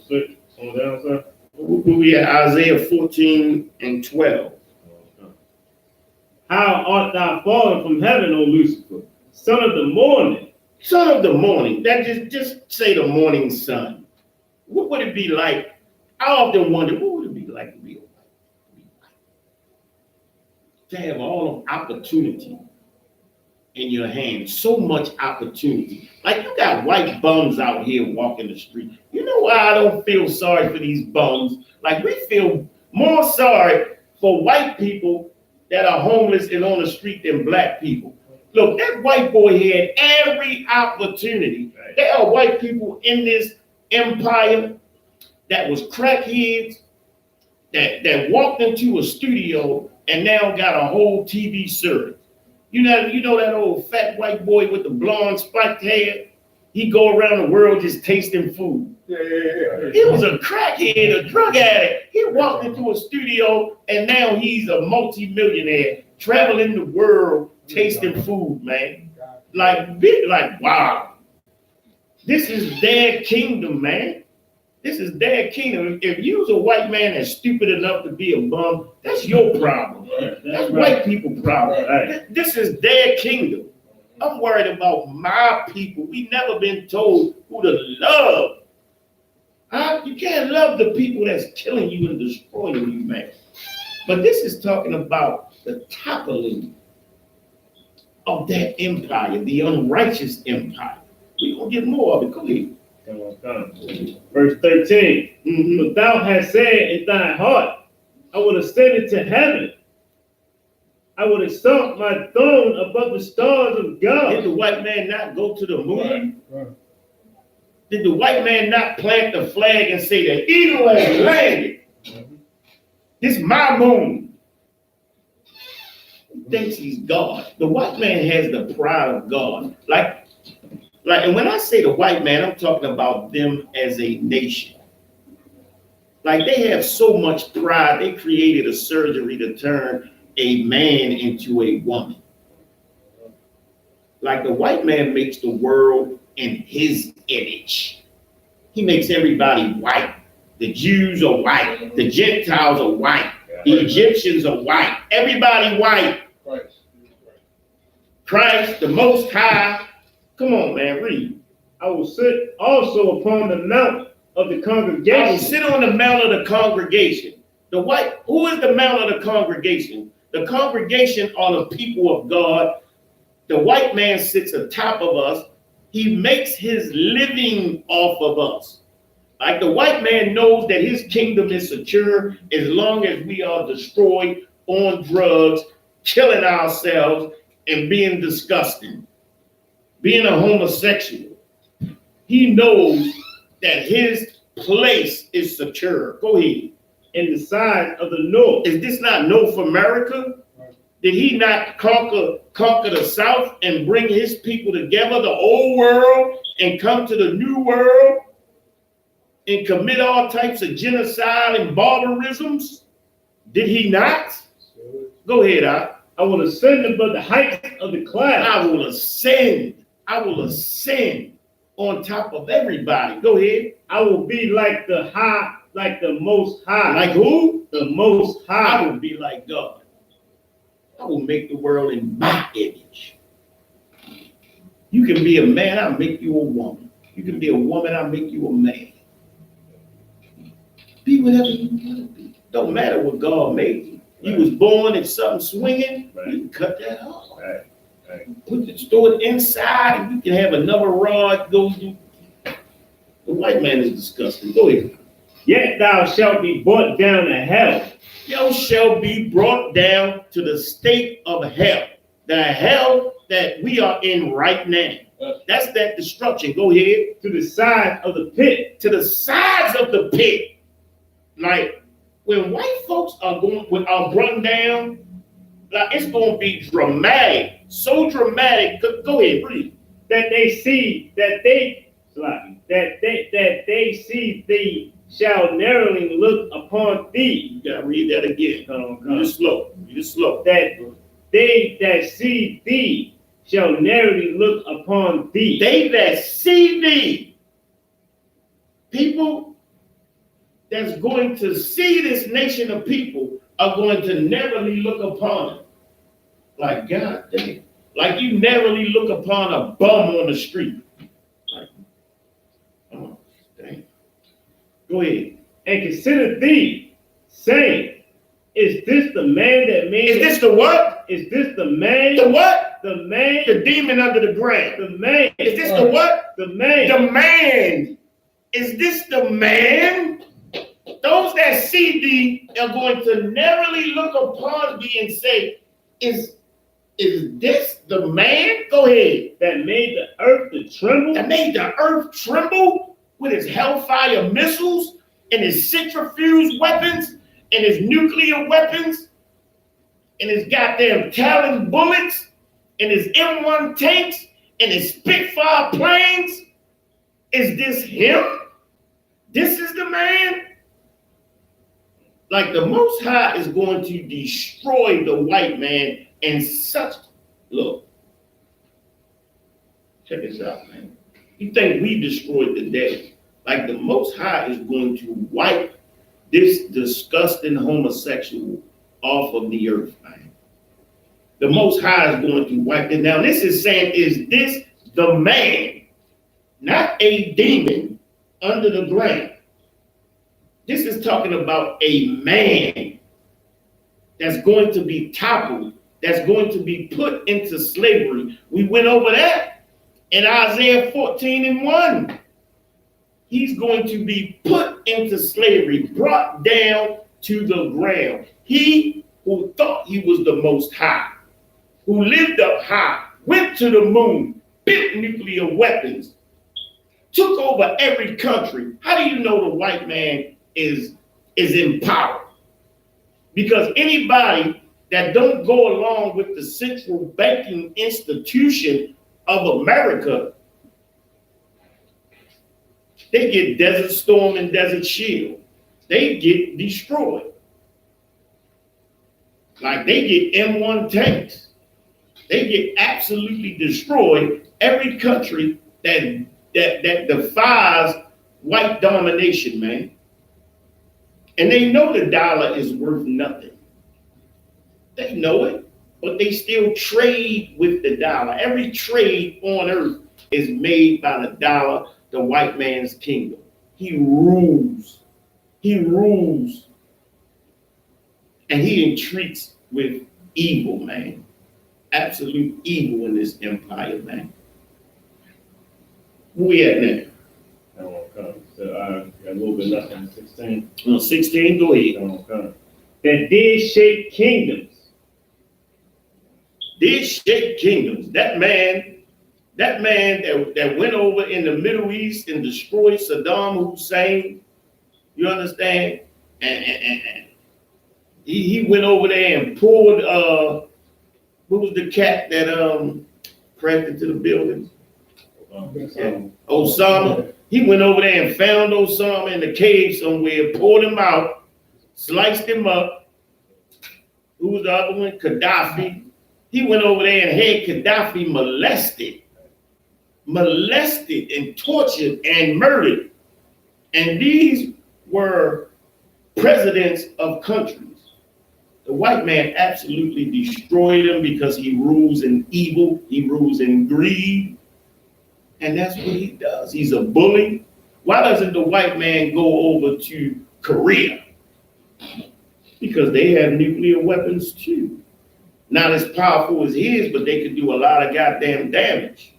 6 on down, sir. We at Isaiah 14:12. How art thou fallen from heaven, O Lucifer, son of the morning? Son of the morning. That just say the morning sun. What would it be like? I often wonder, what would it be like to be a white? To have all of opportunity in your hand, so much opportunity. Like you got white bums out here walking the street. You know why I don't feel sorry for these bums? Like we feel more sorry for white people that are homeless and on the street than black people. Look, that white boy had every opportunity. There are white people in this empire that was crackheads, that walked into a studio and now got a whole TV series. You know that old fat white boy with the blonde spiked hair? He go around the world just tasting food. Yeah. He was a crackhead, a drug addict. He walked into a studio and now he's a multi-millionaire traveling the world tasting food, man. Like wow. This is their kingdom, man. This is their kingdom. If you's a white man that's stupid enough to be a bum, that's your problem. That's white people's problem. This is their kingdom. I'm worried about my people. We never been told who to love. You can't love the people that's killing you and destroying you, man. But this is talking about the toppling of that empire, the unrighteous empire. We're going to get more of it. Go ahead. Verse 13. But thou hast said in thine heart, I will ascend to heaven. I will exalt my throne above the stars of God. Did the white man not go to the moon? Right. Did the white man not plant the flag and say the eagle has landed? This is my moon. He thinks he's God. The white man has the pride of God. And when I say the white man, I'm talking about them as a nation. Like they have so much pride, they created a surgery to turn a man into a woman. Like the white man makes the world in his image. He makes everybody white. The Jews are white. The Gentiles are white. The Egyptians are white. Everybody white. Christ, the Most High. Come on, man, read. I will sit also upon the mount of the congregation. I will sit on the mount of the congregation. Who is the mount of the congregation? The congregation are the people of God. The white man sits atop of us. He makes his living off of us. Like the white man knows that his kingdom is secure as long as we are destroyed on drugs, killing ourselves, and being disgusting, being a homosexual. He knows that his place is secure. Go ahead. In the side of the north. Is this not North America? Did he not conquer the South and bring his people together, the old world, and come to the new world and commit all types of genocide and barbarisms? Did he not? Go ahead, I will ascend above the heights of the clouds. I will ascend. I will ascend on top of everybody. Go ahead. I will be like the Most High. Like who? The Most High. I will be like God. I will make the world in my image. You can be a man, I'll make you a woman. You can be a woman, I'll make you a man. Be whatever you want to be. Don't matter what God made you. You was born and something swinging, you can cut that off. Store it inside, and you can have another rod go through. The white man is disgusting. Go ahead. Yet thou shalt be brought down to hell. You shall be brought down to the state of hell. The hell that we are in right now. That's that destruction. Go ahead. To the side of the pit. To the sides of the pit. Like when white folks are run down, like it's going to be dramatic. So dramatic. Go ahead, breathe. That they see see thee shall narrowly look upon thee. You gotta read that again. Read it slow. That they that see thee shall narrowly look upon thee. They that see thee. People that's going to see this nation of people are going to narrowly look upon it. Like, God damn. Like you narrowly look upon a bum on the street. Like, oh, damn. Go ahead. And consider thee, saying, is this the man that made? Is this the what? Is this the man? The what? The man. The demon under the ground. The man. Is this the what? The man. The man. Is this the man? Those that see thee are going to narrowly look upon thee and say, is this the man? Go ahead. That made the earth to tremble. That made the earth tremble with his hellfire missiles and his centrifuge weapons and his nuclear weapons and his goddamn Talon bullets and his M1 tanks and his Spitfire planes. Is this him? This is the man? Like the Most High is going to destroy the white man in such, look, check this out, man. You think we destroyed the day? Like the Most High is going to wipe this disgusting homosexual off of the earth, man. The Most High is going to wipe it. Now, this is saying, is this the man, not a demon under the ground? This is talking about a man that's going to be toppled, that's going to be put into slavery. We went over that in Isaiah 14:1. He's going to be put into slavery, brought down to the ground. He who thought he was the Most High, who lived up high, went to the moon, built nuclear weapons, took over every country. How do you know the white man is in power? Because anybody that don't go along with the central banking institution of America, they get Desert Storm and Desert Shield. They get destroyed. Like they get M1 tanks. They get absolutely destroyed. Every country that defies white domination, man. And they know the dollar is worth nothing. They know it, but they still trade with the dollar. Every trade on earth is made by the dollar, the white man's kingdom. He rules. He rules. And he entreats with evil, man. Absolute evil in this empire, man. Where we at now? So got a little bit left on 16. 16, go ahead. That did shape kingdoms. Did shake kingdoms. That man that went over in the Middle East and destroyed Saddam Hussein, you understand? And he went over there and pulled, what was the cat that crashed into the building? Osama. He went over there and found Osama in the cave somewhere, pulled him out, sliced him up. Who was the other one? Gaddafi. He went over there and had Gaddafi molested and tortured and murdered. And these were presidents of countries. The white man absolutely destroyed them because he rules in evil, he rules in greed. And that's what he does. He's a bully. Why doesn't the white man go over to Korea? Because they have nuclear weapons too. Not as powerful as his, but they can do a lot of goddamn damage.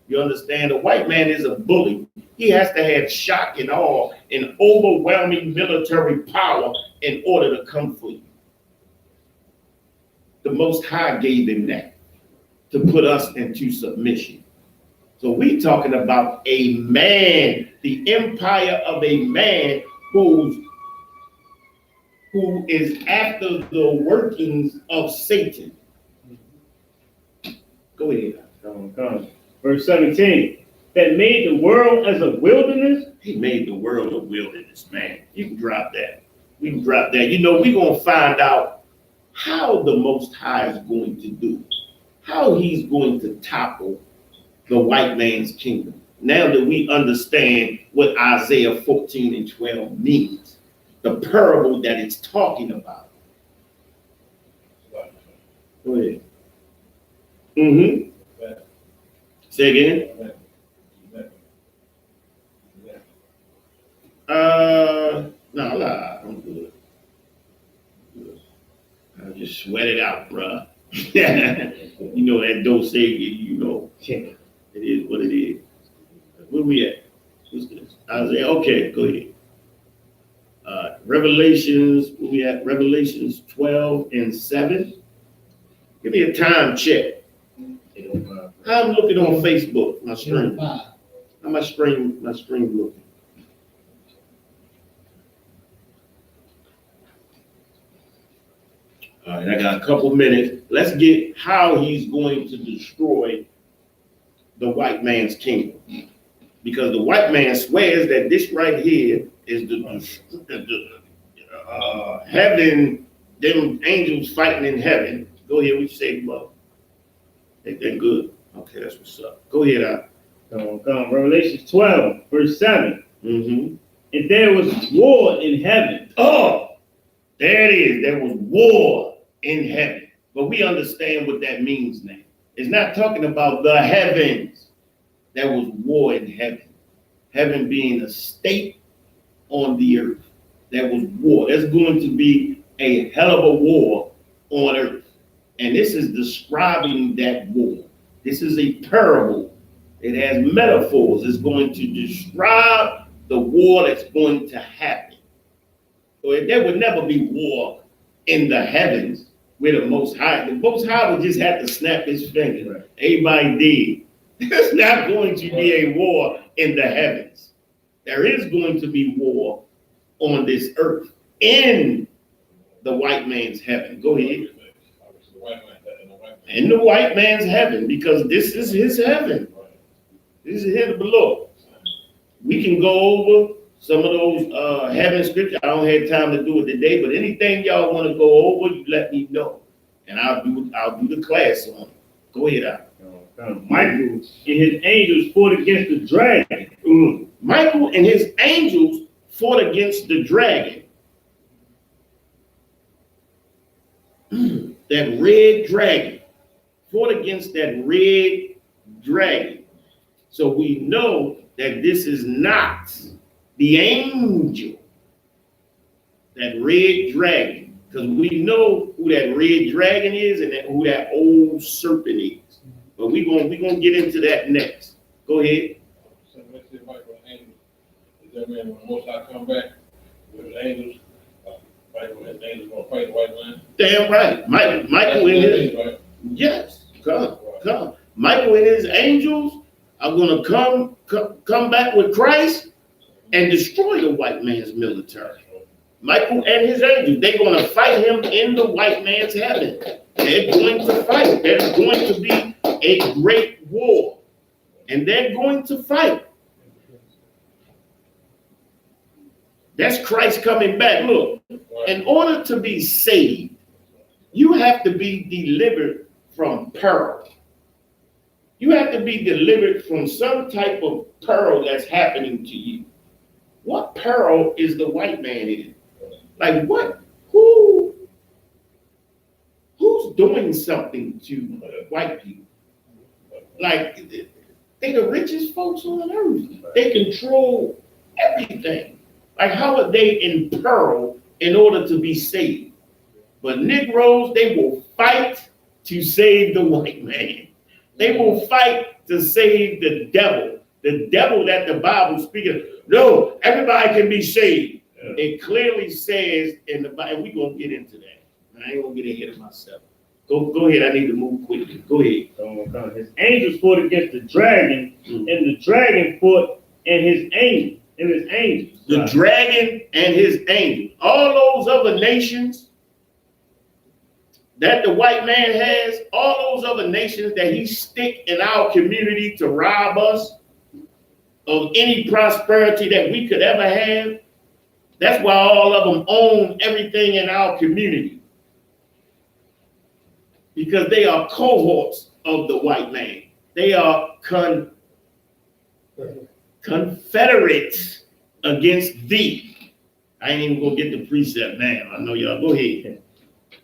You understand? The white man is a bully. He has to have shock and awe and overwhelming military power in order to come for you. The Most High gave him that to put us into submission. So we talking about a man, the empire of a man who is after the workings of Satan. Go ahead. Verse 17, that made the world as a wilderness. He made the world a wilderness, man. You can drop that. We can drop that. You know, we're going to find out how the Most High is going to do it, how he's going to topple the white man's kingdom. Now that we understand what Isaiah 14:12 means, the parable that it's talking about. Go ahead. Mm-hmm. Say again. No, I'm good. I just sweat it out, bruh. You know that don't say you know. It is what it is. Where we at? What's this? Isaiah. Okay, go ahead. Revelations. Where we at? Revelations 12:7. Give me a time check. I'm looking on Facebook. My screen. How my screen looking? All right, I got a couple minutes. Let's get how he's going to destroy the white man's kingdom. Because the white man swears that this right here is the heaven, them angels fighting in heaven. Go ahead, what you say, Bob? They're good. Okay, that's what's up. Go ahead, Come. Revelation 12:7. Mm-hmm. And there was war in heaven. Oh, there it is. There was war in heaven. But we understand what that means now. It's not talking about the heavens. There was war in heaven. Heaven being a state on the earth. There was war. There's going to be a hell of a war on earth. And this is describing that war. This is a parable. It has metaphors. It's going to describe the war that's going to happen. So there would never be war in the heavens with the Most High. The Most High would just have to snap his finger. Right. Everybody dead. There's not going to be a war in the heavens. There is going to be war on this earth in the white man's heaven. Go ahead. In the white man's heaven, because this is his heaven. This is his below. We can go over some of those heaven scriptures. I don't have time to do it today, but anything y'all want to go over, you let me know, and I'll do the class on it. Go ahead, Al. Michael and his angels fought against the dragon. Michael and his angels fought against the dragon. That red dragon. Fought against that red dragon. So we know that this is not the angel, that red dragon, because we know who that red dragon is and who that old serpent is. But we're gonna get into that next. Go ahead. So let's see Michael and angels. Does that mean when Most High come back with the angels, Michael and his angels gonna fight the white man? Damn right. Michael and his right? Yes. Come. Michael and his angels are gonna come back with Christ and destroy the white man's military. Michael and his angels, they're going to fight him in the white man's heaven. They're going to fight. There's going to be a great war. And they're going to fight. That's Christ coming back. Look, in order to be saved, you have to be delivered from peril. You have to be delivered from some type of peril that's happening to you. What peril is the white man in? Like what? Who's doing something to white people? Like they the richest folks on earth. They control everything. Like how are they in peril in order to be saved? But Negroes, they will fight to save the white man. They will fight to save the devil that the Bible speaks of. No, everybody can be saved. Yeah. It clearly says in the Bible, and we're going to get into that. I ain't going to get ahead of myself. Go ahead. I need to move quickly. Go ahead. His angels fought against the dragon, and the dragon fought and his angels. The dragon and his angels. All those other nations that the white man has, all those other nations that he stick in our community to rob us of any prosperity that we could ever have. That's why all of them own everything in our community. Because they are cohorts of the white man. They are confederates against thee. I ain't even gonna get the precept now. I know y'all. Go ahead.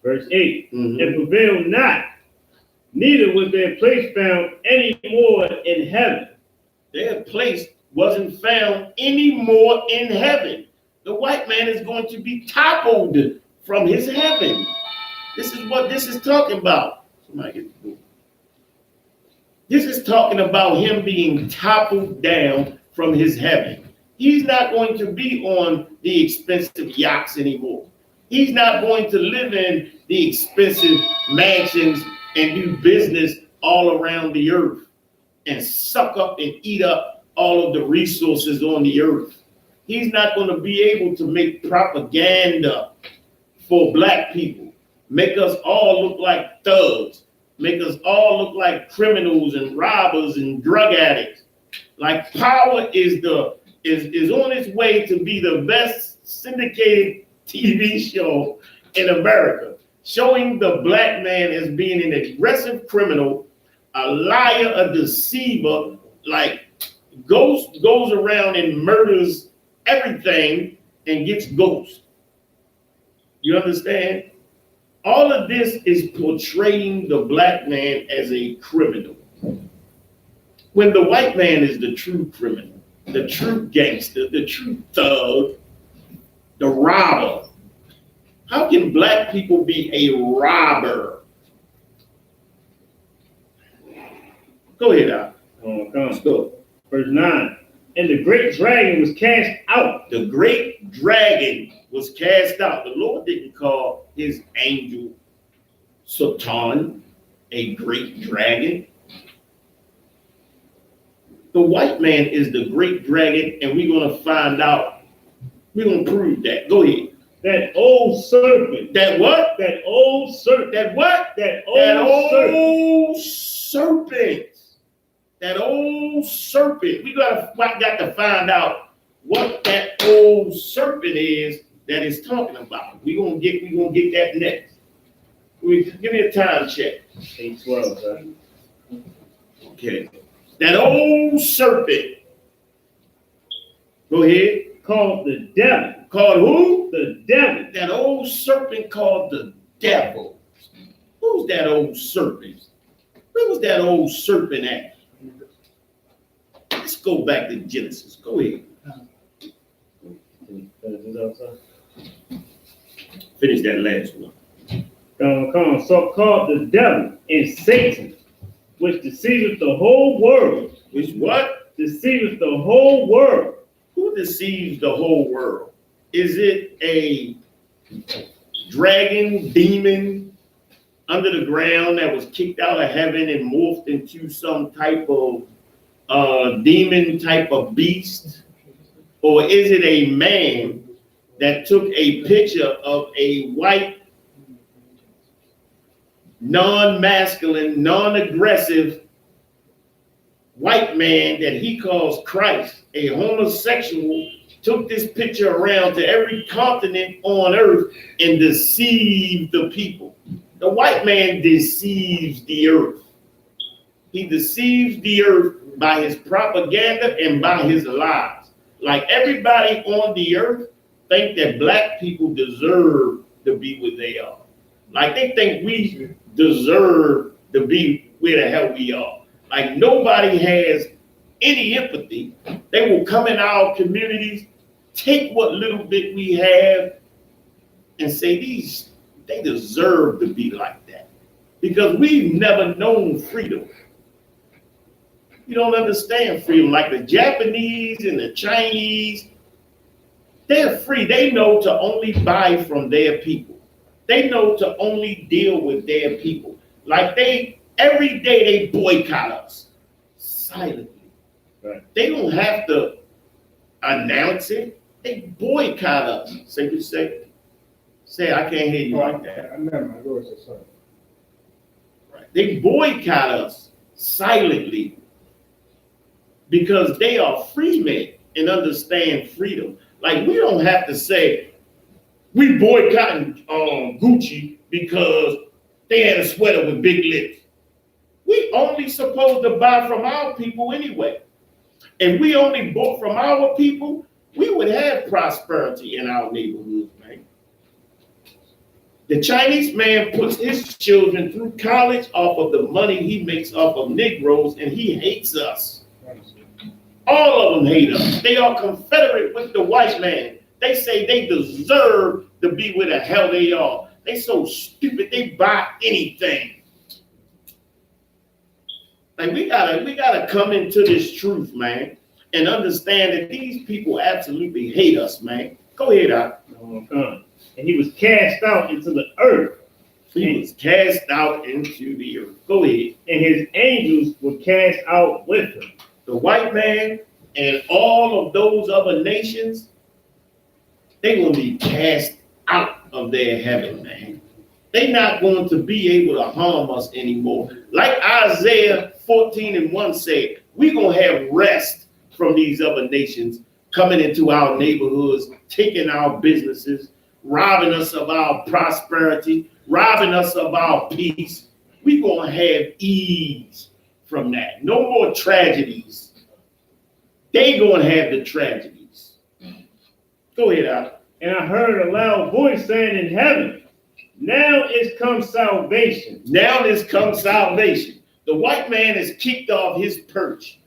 Verse 8, and prevail not, neither was their place found any more in heaven. Their place wasn't found anymore in heaven. The white man is going to be toppled from his heaven. This is what this is talking about. Somebody get the book. This is talking about him being toppled down from his heaven. He's not going to be on the expensive yachts anymore. He's not going to live in the expensive mansions and do business all around the earth and suck up and eat up all of the resources on the earth. He's not going to be able to make propaganda for black people, make us all look like thugs, make us all look like criminals and robbers and drug addicts. Like Power is on its way to be the best syndicated TV show in America, showing the black man as being an aggressive criminal, a liar, a deceiver, like goes around and murders everything and gets ghost. You understand? All of this is portraying the black man as a criminal, when the white man is the true criminal, the true gangster, the true thug, the robber. How can black people be a robber? Go ahead, Al. Let's go. Verse 9. And the great dragon was cast out. The great dragon was cast out. The Lord didn't call his angel Satan a great dragon. The white man is the great dragon, and we're going to find out. We're going to prove that. Go ahead. That old serpent. That what? That old serpent. That what? That old serpent. That old serpent. We got to find out what that old serpent is that is talking about. We're gonna get that next. Give me a time check. 8:12, sir. Okay. That old serpent. Go ahead. Called the devil. Called who? The devil. That old serpent called the devil. Who's that old serpent? Where was that old serpent at? Let's go back to Genesis. Go ahead. Finish that last one. So called the devil and Satan, which deceiveth the whole world. Which what? Deceiveth the whole world. Who deceives the whole world? Is it a dragon, demon under the ground that was kicked out of heaven and morphed into some type of demon type of beast? Or is it a man that took a picture of a white, non-masculine, non-aggressive white man that he calls Christ, a homosexual, took this picture around to every continent on earth and deceived the people? The white man deceives the earth. He deceives the earth by his propaganda and by his lies. Like everybody on the earth think that black people deserve to be where they are. Like they think we deserve to be where the hell we are. Like nobody has any empathy. They will come in our communities, take what little bit we have, and say they deserve to be like that. Because we've never known freedom. You don't understand freedom. Like the Japanese and the Chinese, they're free. They know to only buy from their people. They know to only deal with their people. Like every day they boycott us silently. Right. They don't have to announce it. They boycott us. Say, I can't hear you like that. Never mind. Go ahead, sorry. Right. They boycott us silently because they are free men and understand freedom. Like we don't have to say we boycotting Gucci because they had a sweater with big lips. We only supposed to buy from our people anyway. If we only bought from our people, we would have prosperity in our neighborhoods, man. The Chinese man puts his children through college off of the money he makes off of Negroes, and he hates us. All of them hate us. They are confederate with the white man. They say they deserve to be where the hell they are. They so stupid, they buy anything. Like we gotta come into this truth, man, and understand that these people absolutely hate us, man. Go ahead, Al. And he was cast out into the earth. He was cast out into the earth. Go ahead. And his angels were cast out with him. The white man and all of those other nations, they're going to be cast out of their heaven, man. They're not going to be able to harm us anymore. Like Isaiah 14:1 said, we're going to have rest from these other nations coming into our neighborhoods, taking our businesses, robbing us of our prosperity, robbing us of our peace. We're going to have ease from that. No more tragedies. They going to have the tragedies. Go ahead, Al. And I heard a loud voice saying in heaven, now is come salvation. Now is come salvation. The white man has kicked off his perch.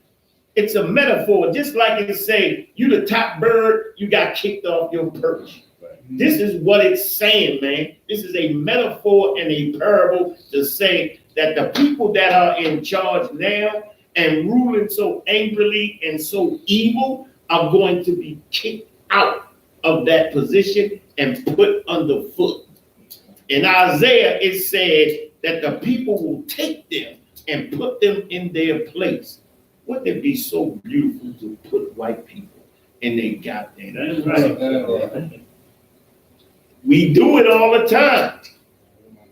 It's a metaphor, just like it say, you the top bird, you got kicked off your perch. This is what it's saying, man. This is a metaphor and a parable to say that the people that are in charge now and ruling so angrily and so evil are going to be kicked out of that position and put underfoot. In Isaiah, it said that the people will take them and put them in their place. Wouldn't it be so beautiful to put white people in their goddamn place? We do it all the time.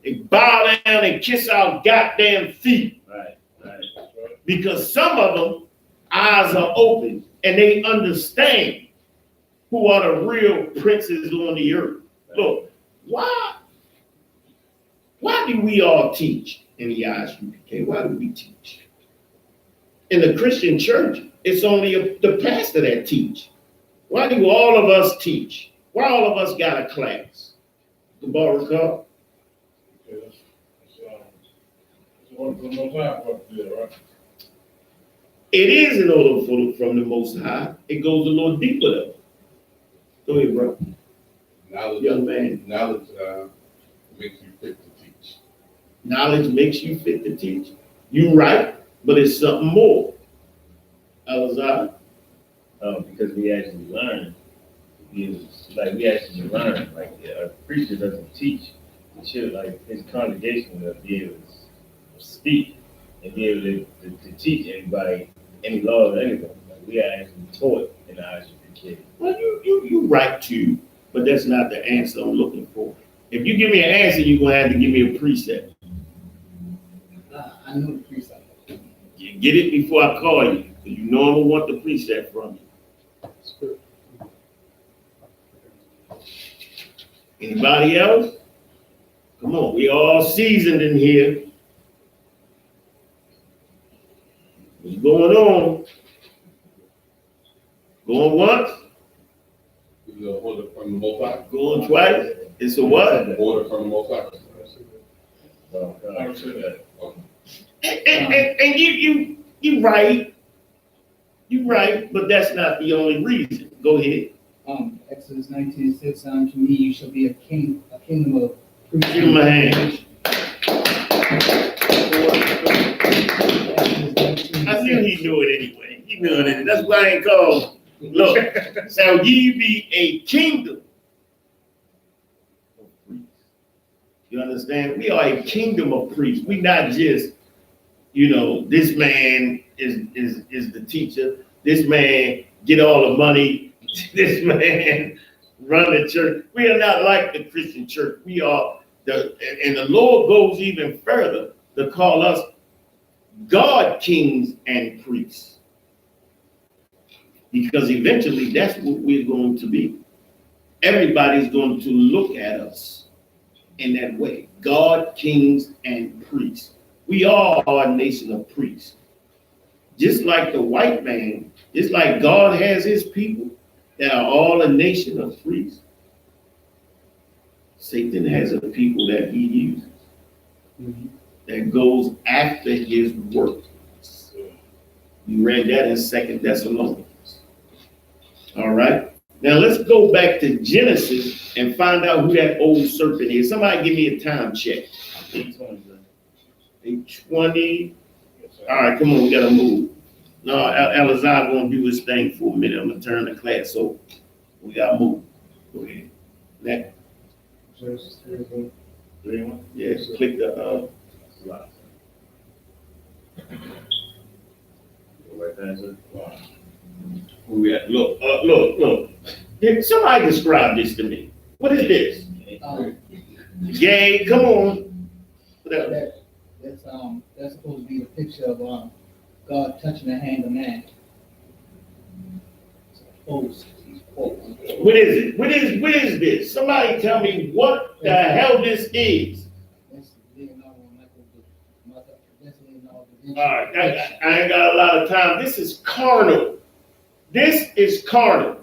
They bow down and kiss our goddamn feet. Right. Because some of them eyes are open and they understand who are the real princes on the earth. Look, why do we all teach in the I.S.U.P.K? Why do we teach? In the Christian church, it's only the pastor that teach. Why do all of us teach? Why all of us got a class? The bar recall? It's one from the Most High up there, right? It is in order from the Most High. It goes a little deeper though. Go ahead, bro. Knowledge, Young man. Knowledge makes you fit to teach. Knowledge makes you fit to teach. You right, but it's something more. Elazar? Because we actually learn. We actually learn. Like a preacher doesn't teach. He should, like his congregation will be able to speak and be able to teach anybody any law or anything. Like we are actually taught in the I.S.U.P.K. Well, you right too, but that's not the answer I'm looking for. If you give me an answer, you're gonna have to give me a precept. I know the precept. You get it before I call you, because you know I'm gonna want the precept from you. Anybody else? Come on, we all seasoned in here. What's going on? Going once? Order from the Most High. Going twice? It's a what? Order from the Most High. I don't say that. And you right. You right, but that's not the only reason. Go ahead. Exodus 19:6, unto me you shall be a kingdom of priests. Give him a hand. I knew he knew it anyway. He knew it. That's why I ain't called. Look, shall ye be a kingdom of priests? You understand? We are a kingdom of priests. We not just, this man is the teacher. This man get all the money. This man run the church. We are not like the Christian church. We are and the Lord goes even further to call us God kings and priests. Because eventually that's what we're going to be. Everybody's going to look at us in that way. God, kings, and priests. We all are a nation of priests. Just like the white man, just like God has his people that are all a nation of priests. Satan has a people that he uses that goes after his work. You read that in 2 Thessalonians. All right. Now let's go back to Genesis and find out who that old serpent is. Somebody give me a time check. 8:20. All right, come on, we gotta move. No, Elazar gonna do his thing for a minute. I'm gonna turn the class over. We gotta move. Go ahead. Next. Yes, click the where we at? Look. Somebody describe this to me. What is this? Gay, come on. That's supposed to be a picture of God touching the hand of man. What is it? What is this? Somebody tell me what the hell this is. All right, I ain't got a lot of time. This is carnal. This is carnal.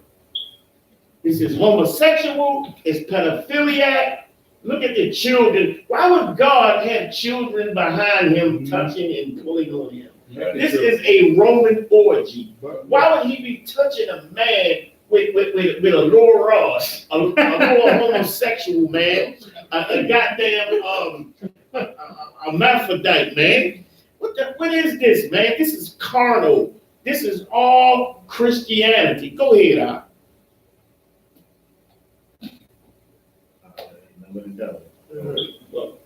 This is homosexual. It's pedophiliac. Look at the children. Why would God have children behind him touching and pulling on him? This is a Roman orgy. Why would he be touching a man with a lower rod, a lower homosexual man, a goddamn hermaphrodite, man? What is this, man? This is carnal. This is all Christianity. Go ahead,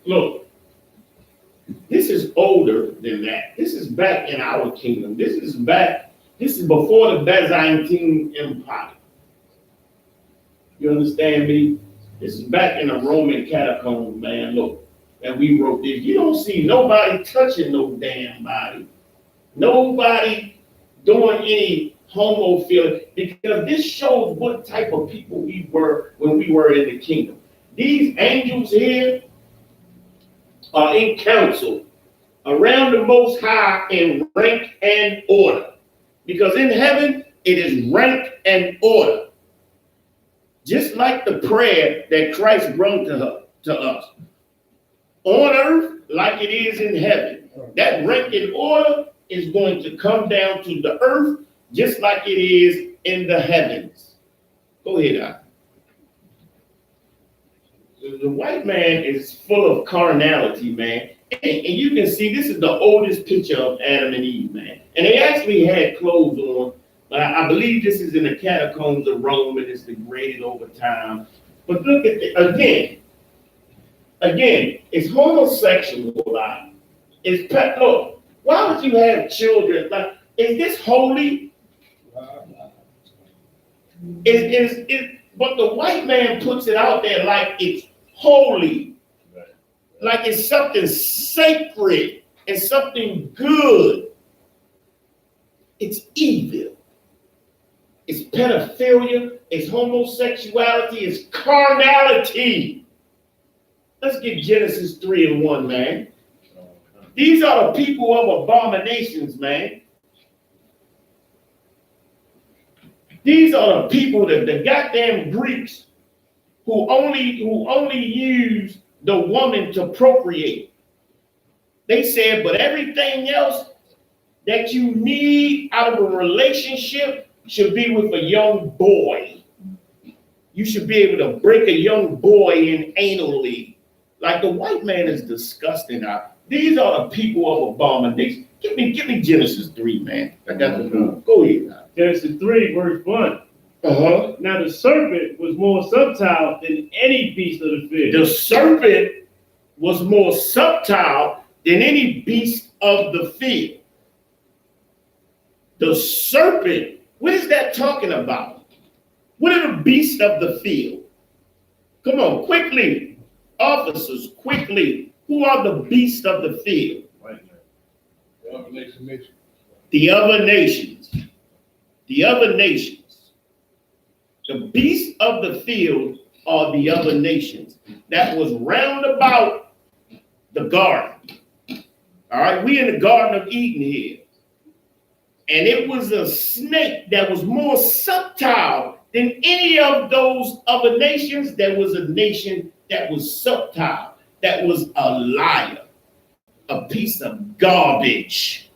Look, this is older than that. This is back in our kingdom. This is before the Byzantine Empire. You understand me? This is back in the Roman catacombs, man. Look, and we wrote this. You don't see nobody touching no damn body. Nobody doing any homophilia, because this shows what type of people we were when we were in the kingdom. These angels here are in council around the Most High in rank and order. Because in heaven, it is rank and order. Just like the prayer that Christ brought to us. On earth, like it is in heaven. That rank and order is going to come down to the earth, just like it is in the heavens. Go ahead, Al. The white man is full of carnality, man. And you can see this is the oldest picture of Adam and Eve, man. And they actually had clothes on. But I believe this is in the catacombs of Rome and it's degraded over time. But look at it again, it's homosexual. It's pet. Look, why would you have children? Like, is this holy? But the white man puts it out there like it's holy, like it's something sacred and something good. It's evil. It's pedophilia. It's homosexuality. It's carnality. Let's get Genesis 3:1, man. These are the people of abominations, man. These are the people that the goddamn Greeks who only use the woman to procreate. They said, but everything else that you need out of a relationship should be with a young boy. You should be able to break a young boy in anally. Like, the white man is disgusting. These are the people of abomination. Give me Genesis 3, man. I got the move. Go ahead. Genesis 3, verse 1. Now the serpent was more subtle than any beast of the field. The serpent was more subtle than any beast of the field. The serpent, what is that talking about? What are the beasts of the field? Come on, quickly. Officers, quickly. Who are the beasts of the field? The other nations. The other nations. The other nations. The beasts of the field are the other nations. That was round about the garden. All right, we in the Garden of Eden here. And it was a snake that was more subtle than any of those other nations. There was a nation that was subtle, that was a liar, a piece of garbage.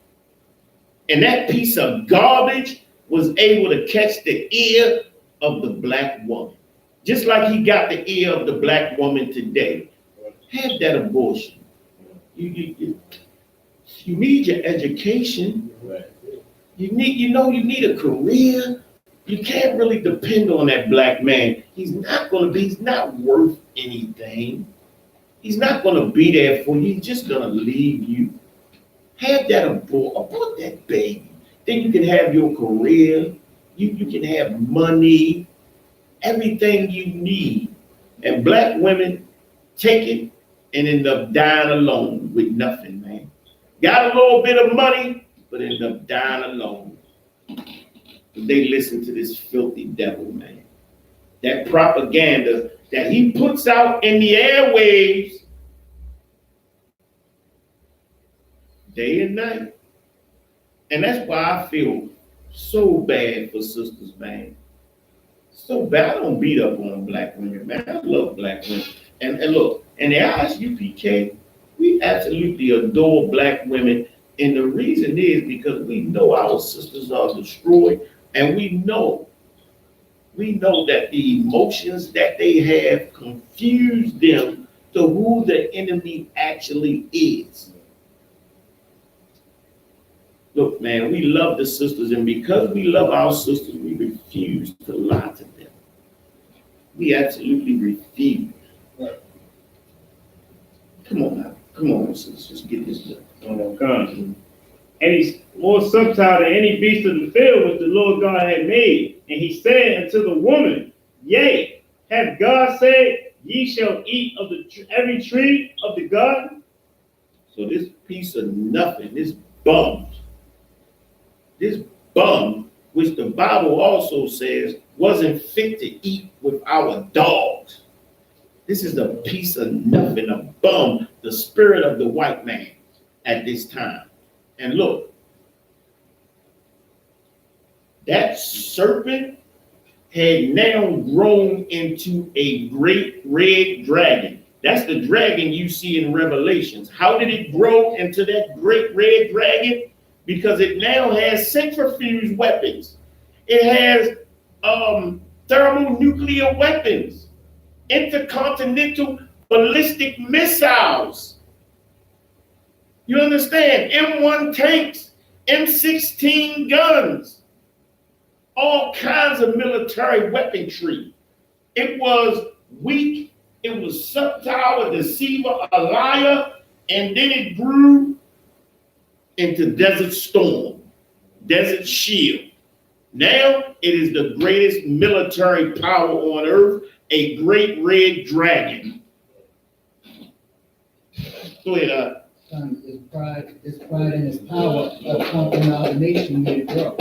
And that piece of garbage was able to catch the ear of the black woman. Just like he got the ear of the black woman today. Have that abortion. You need your education. You need a career. You can't really depend on that black man. He's not worth anything. He's not gonna be there for you. He's just gonna leave you. Have that abort that baby. Then you can have your career. You can have money, everything you need. And black women take it and end up dying alone with nothing, man. Got a little bit of money, but end up dying alone. They listen to this filthy devil, man. That propaganda that he puts out in the airwaves day and night. And that's why I feel so bad for sisters, man. So bad. I don't beat up on black women, man. I love black women. And look, in the I.S.U.P.K, we absolutely adore black women. And the reason is because we know our sisters are destroyed. And we know that the emotions that they have confuse them to who the enemy actually is. Look, man, we love the sisters, and because we love our sisters, we refuse to lie to them. We absolutely refuse. Right. Come on now. Come on, sisters. Just get this done. Oh, God. And he's more subtle than any beast of the field which the Lord God had made. And he said unto the woman, Yea, hath God said, Ye shall eat of every tree of the garden? So this piece of nothing, this bum, which the Bible also says wasn't fit to eat with our dogs. This is a piece of nothing, a bum, the spirit of the white man at this time. And look, that serpent had now grown into a great red dragon. That's the dragon you see in Revelations. How did it grow into that great red dragon? Because it now has centrifuge weapons. It has thermonuclear weapons, intercontinental ballistic missiles. You understand? M1 tanks, M16 guns, all kinds of military weaponry. It was weak, it was subtle, a deceiver, a liar, and then it grew into Desert Storm, Desert Shield. Now it is the greatest military power on earth, a great red dragon. Go ahead, His pride and his power of conquering our nation made it grow.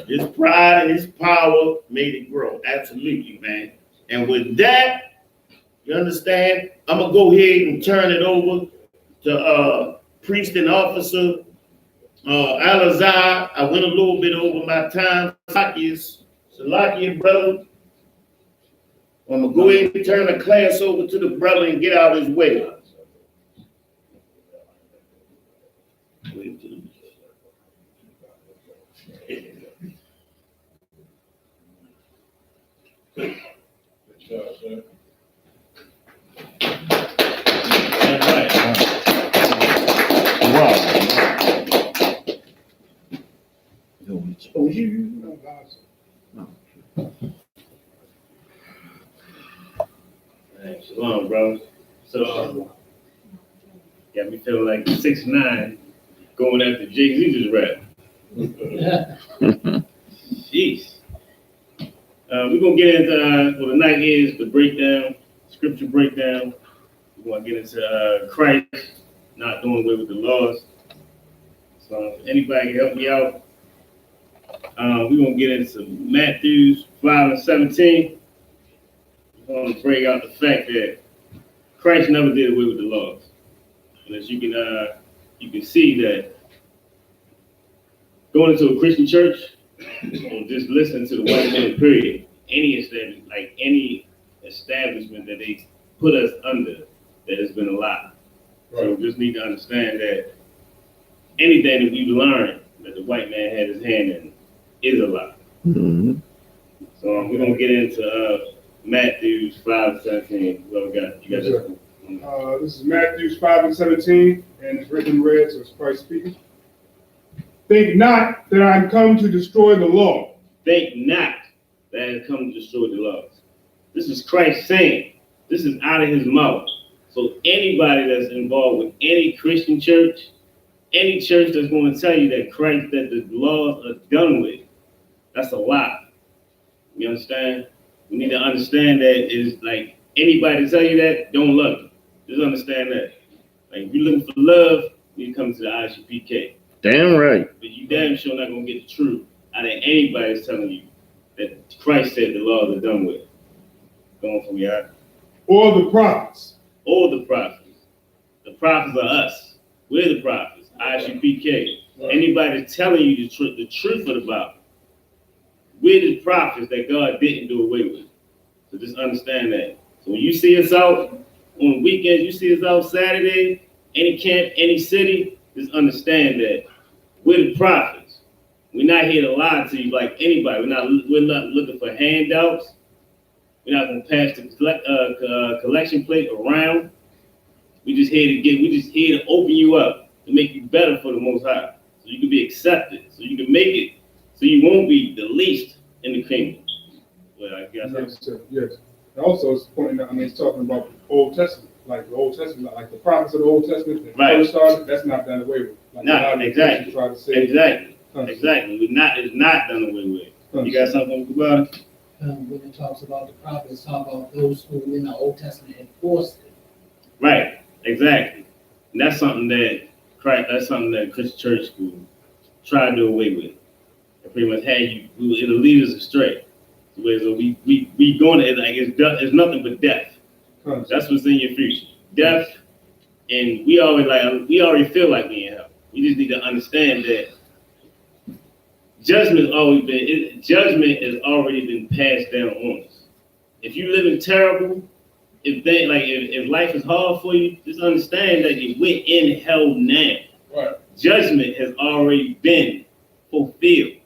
His pride and his power made it grow. Absolutely, man. And with that, you understand, I'm going to go ahead and turn it over to priest and officer Alazar. I went a little bit over my time. Salakia, brother. I'm going to go ahead and turn the class over to the brother and get out his way. Shalom, bro. So, got me feeling like 6ix9ine going after Jay-Z's rap. Jeez. We're going to get into what the night is, the breakdown, scripture breakdown. We're going to get into Christ not doing away with the laws. So if anybody can help me out, we're going to get into Matthew 5:17. We're going to bring out the fact that Christ never did away with the laws. And as you can see that going into a Christian church or just listening to the white man period, any establishment, like any establishment that they put us under that has been a lot. So we just need to understand that anything that we've learned that the white man had his hand in is a lie. Mm-hmm. So we're gonna get into Matthew 5:17. What we got? You got Yes, this? This is Matthew 5:17, and it's written in red, so it's Christ speaking. Think not that I am come to destroy the law. Think not that I have come to destroy the laws. This is Christ saying. This is out of his mouth. So anybody that's involved with any Christian church, any church that's going to tell you that the laws are done with, that's a lie. You understand? We need to understand that it is like anybody to tell you that, don't love you. Just understand that. Like if you're looking for love, you come to the I.S.U.P.K. Damn right. But you damn sure not gonna get the truth out of anybody that's telling you that Christ said the laws are done with. Going from here. Or the prophets. Or the prophets. The prophets are us. We're the prophets. I.S.U.P.K. Anybody telling you the truth of the Bible. We're the prophets that God didn't do away with. So just understand that. So when you see us out on weekends, you see us out Saturday, any camp, any city, just understand that we're the prophets. We're not here to lie to you like anybody. We're not looking for handouts. We're not gonna pass the collection plate around. We're just here to open you up to make you better for the Most High, so you can be accepted, so you can make it, so you won't be the least in the kingdom. Well, I guess. Yes, sir. Yes. And also, it's pointing out, it's talking about the Old Testament, like the Old Testament, like the prophets of the Old Testament that first started, that's not done away with. Like Exactly. Try to say Exactly. It's not done away with. You got something about it? When it talks about the prophets, talk about those who in the Old Testament enforced it. Right. Exactly. And that's something that Christian church school tried to do away with. It pretty much had you. It'll lead us astray. So we going to it's nothing but death. That's what's in your future. Death, and we already feel like we in hell. We just need to understand that judgment has already been passed down on us. If you living terrible, if life is hard for you, just understand that we're in hell now. Right. Judgment has already been fulfilled.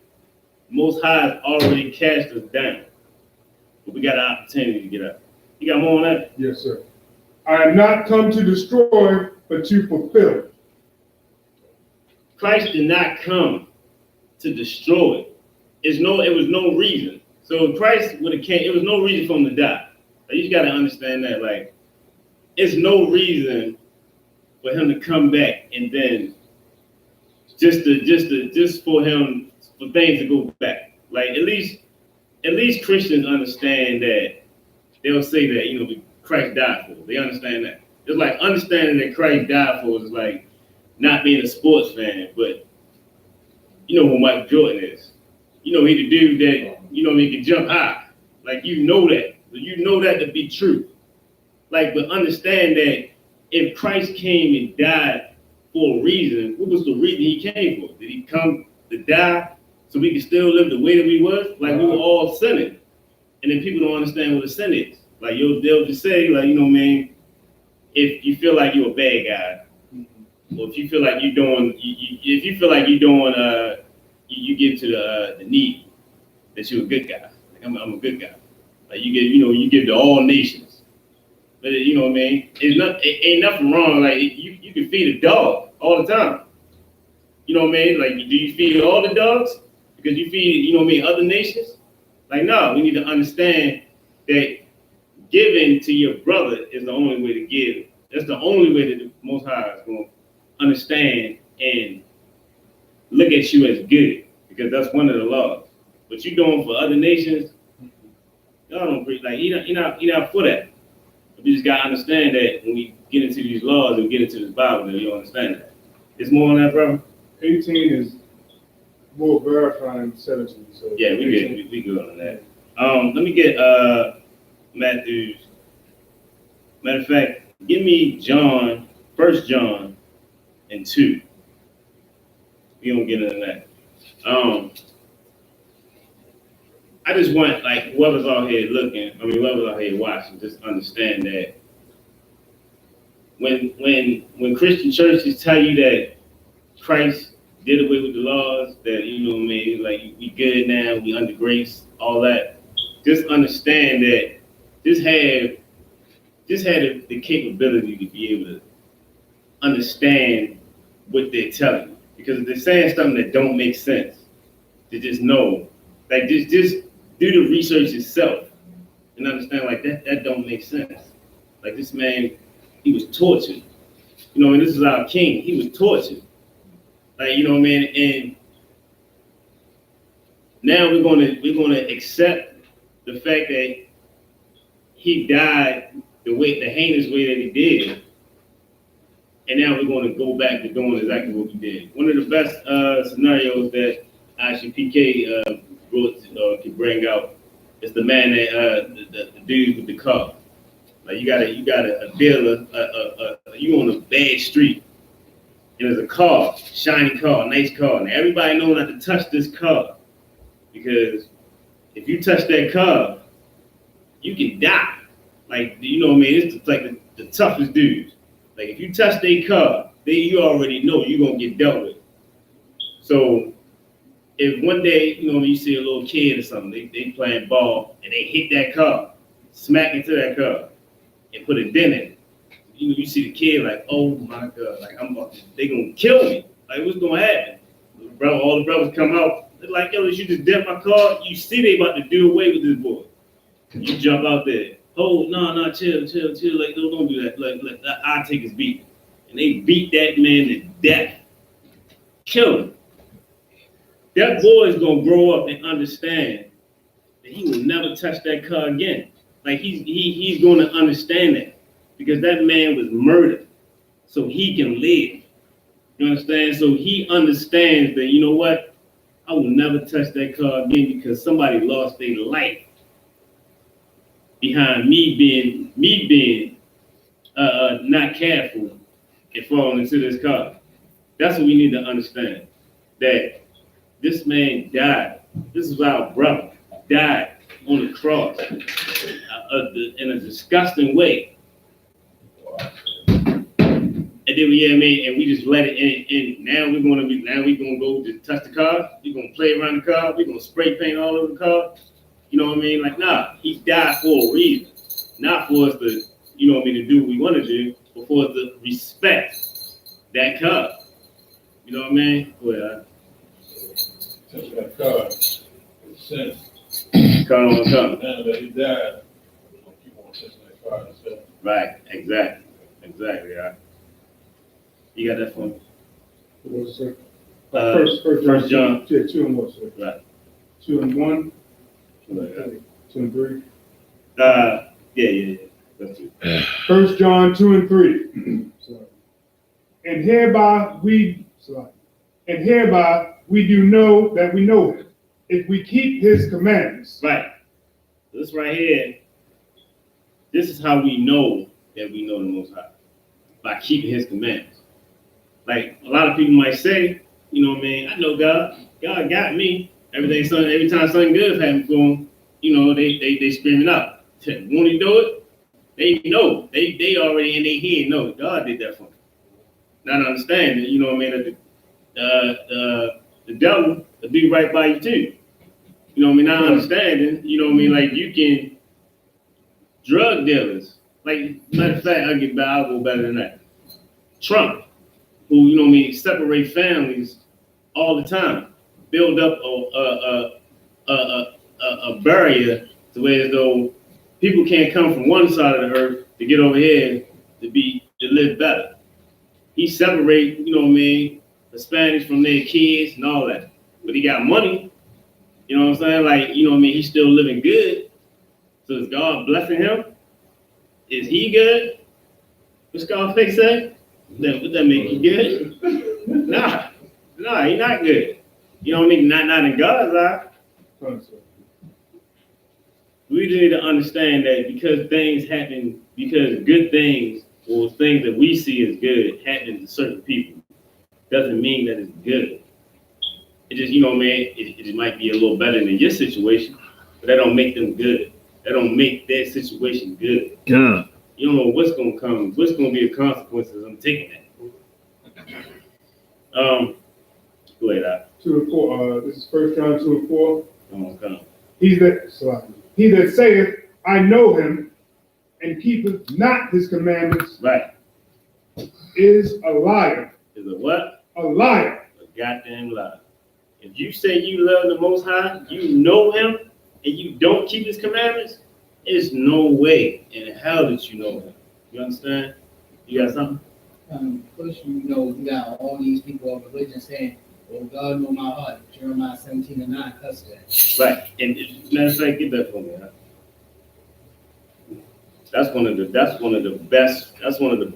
Most High has already cast us down. But we got an opportunity to get up. You got more on that? Yes, sir. I am not come to destroy, but to fulfill. Christ did not come to destroy. It was no reason. So if Christ would have came, it was no reason for him to die. Like, you just got to understand that. Like, it's no reason for him to come back and then just for things to go back. Like at least Christians understand that. They'll say that Christ died for us. They understand that. It's like understanding that Christ died for us is like not being a sports fan, but you know who Michael Jordan is. He the dude that he can jump high. Like that. You know that to be true. Like, but understand that if Christ came and died for a reason, what was the reason he came for? Did he come to die so we could still live the way that we was? Like we were all sinning. And then people don't understand what a sin is. Like they'll just say, like, if you feel like you're a bad guy, or if you feel like you're doing, you give to the needy, that you're a good guy. Like I'm a good guy. Like you give to all nations. But it ain't nothing wrong. Like you can feed a dog all the time. Like do you feed all the dogs because you feed other nations? Like no, we need to understand that giving to your brother is the only way to give. That's the only way that the Most High is going to understand and look at you as good, because that's one of the laws. What you doing for other nations, y'all don't like. You're not for that. But we just gotta understand that when we get into these laws and get into this Bible, that you understand that. It's more on that, brother. 18 is more verifying 17. So yeah, we good on that. Let me get Matthew's. Matter of fact, give me John, 1 John and 2. We don't get into that. I just want, like, whoever's out here looking, whoever's out here watching, just understand that when Christian churches tell you that Christ did away with the laws, that, like, we good now, we under grace, all that, just understand that just have the capability to be able to understand what they're telling you. Because if they're saying something that don't make sense, to just know, like, just do the research yourself and understand, like, that don't make sense. Like, this man, he was tortured. This is our king. He was tortured. Like, and now we're gonna accept the fact that he died the heinous way that he did, and now we're gonna go back to doing exactly what we did. One of the best scenarios that I.S.U.P.K could bring out is the man that the dude with the car. Like, you got a dealer, you on a bad street, and there's a car, shiny car, nice car, and everybody know not to touch this car, because if you touch that car, you can die. Like, it's like the toughest dudes. Like, if you touch their car, you already know you're gonna get dealt with. So if one day, you see a little kid or something, they playing ball and they hit that car, smack into that car, and put a dent in it. You see the kid like, oh my God, like, they gonna kill me. Like, what's gonna happen? All the brothers come out, they're like, yo, you just dent my car. You see they about to do away with this boy. You jump out there. Oh, no, chill. Like, don't do that. Like I'll take his beat. And they beat that man to death. Kill him. That boy is gonna grow up and understand that he will never touch that car again. Like, he's gonna understand that, because that man was murdered so he can live. You understand? So he understands that, you know what? I will never touch that car again, because somebody lost their life behind me being not careful and falling into this car. That's what we need to understand. That this man died. This is our brother, died on the cross in a disgusting way. And then we just let it in. Now we're gonna go to touch the car. We're gonna play around the car. We're gonna spray paint all over the car. You know what I mean? Like, nah, he died for a reason, not for us to, to do what we want to do, but for us to respect that car. You know what I mean? Go ahead. Touch that car. It's sin. Car on the car. Now that he died, we're gonna keep on touching that car instead. Right. Exactly. Yeah. You got that for me? What was it? First John. Yeah, 2 and 1, sir. Right. 2 and 1. Right. 2 and 3. Yeah. That's it. 1 John 2 and 3. Sorry. And hereby we do know that we know him, if we keep his commandments. Right. This right here, this is how we know that we know the Most High, by keeping his commandments. Like, a lot of people might say, I know God. God got me. Every time something good happens for them, they screaming out. Won't he do it? They know. They already in their head know God did that for them. Not understanding, that the devil will do right by you too. Not understanding, like, you can, drug dealers, like, matter of fact, I'll go better than that. Trump, who, separate families all the time, build up a barrier to where, as though people can't come from one side of the earth to get over here to live better. He separate, the Spanish from their kids and all that. But he got money. You know what I'm saying? Like, he's still living good. So is God blessing him? Is he good? What Scarface say? Would that make you good? Nah, he's not good. Not in God's eye. We just need to understand that because things happen, because good things or things that we see as good happen to certain people, doesn't mean that it's good. It just, it just might be a little better than your situation. but that don't make them good. That don't make that situation good. God. You don't know what's gonna come, what's gonna be the consequences of taking that. Go ahead, Doc. 2 and 4. This is 1 John 2 and 4. Come on. He that saith, I know him, and keepeth not his commandments, Right. is a liar. Is a what? A liar. A goddamn lie. If you say you love the Most High, you know him, and you don't keep his commandments, there's no way in hell that you know him. You understand? You got something? First, you got all these people of religion saying, "Oh, God know my heart." Jeremiah 17:9 cuss that. Right. And matter of fact, get that for me. Huh? That's one of the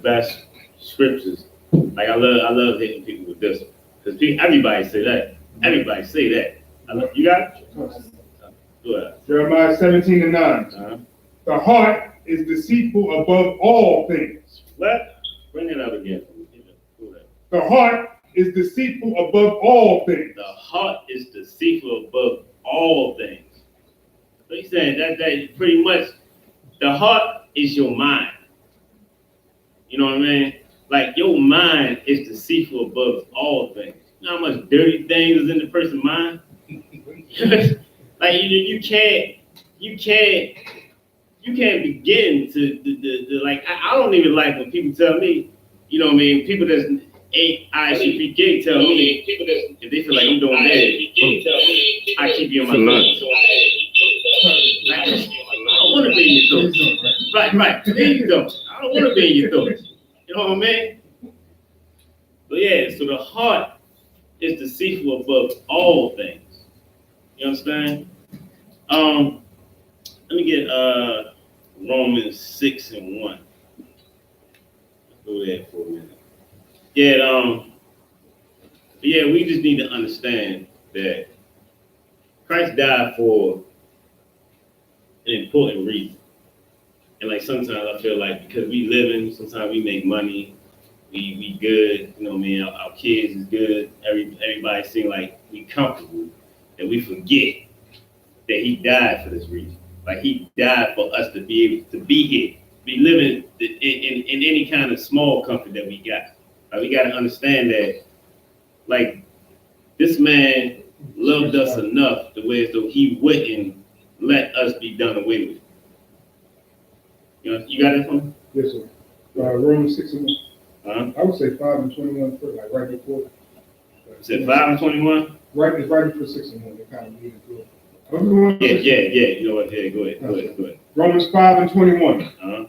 best scriptures. Like I love hitting people with this, because everybody say that. Everybody say that. You got it? Go ahead. Jeremiah 17:9. Uh-huh. The heart is deceitful above all things. What? Bring it up again. Go ahead. The heart is deceitful above all things. The heart is deceitful above all things. So he's saying that pretty much the heart is your mind. You know what I mean? Like your mind is deceitful above all things. You know how much dirty things is in the person's mind? Like you can't begin to like I don't even like when people tell me, you know what I mean, people that ain't I.S.U.P.K tell me if they feel like I'm doing that, I keep you in my thoughts. Like, I don't want to be in your thoughts. Right. There you go. I don't want to be in your thoughts. You know what I mean? But yeah, so the heart is deceitful above all things. You understand? Let me get Romans 6:1. Go there for a minute. Yeah, we just need to understand that Christ died for an important reason. And like sometimes I feel like because we living, sometimes we make money, we good, you know what I mean, our kids is good, everybody seem like we comfortable, and we forget that he died for this reason. Like he died for us to be able to be here, be living in any kind of small comfort that we got. Like we got to understand that, like, this man loved us enough the way as though he wouldn't let us be done away with. You know, you got it from? Yes, sir. Romans 6:1. Uh-huh. I would say 5:21 first, like right before. Is it 5:21? Right, it's right before 6:1. They kind of lead it through. Yeah. You know what? Yeah, go ahead. Romans 5:21. Uh-huh.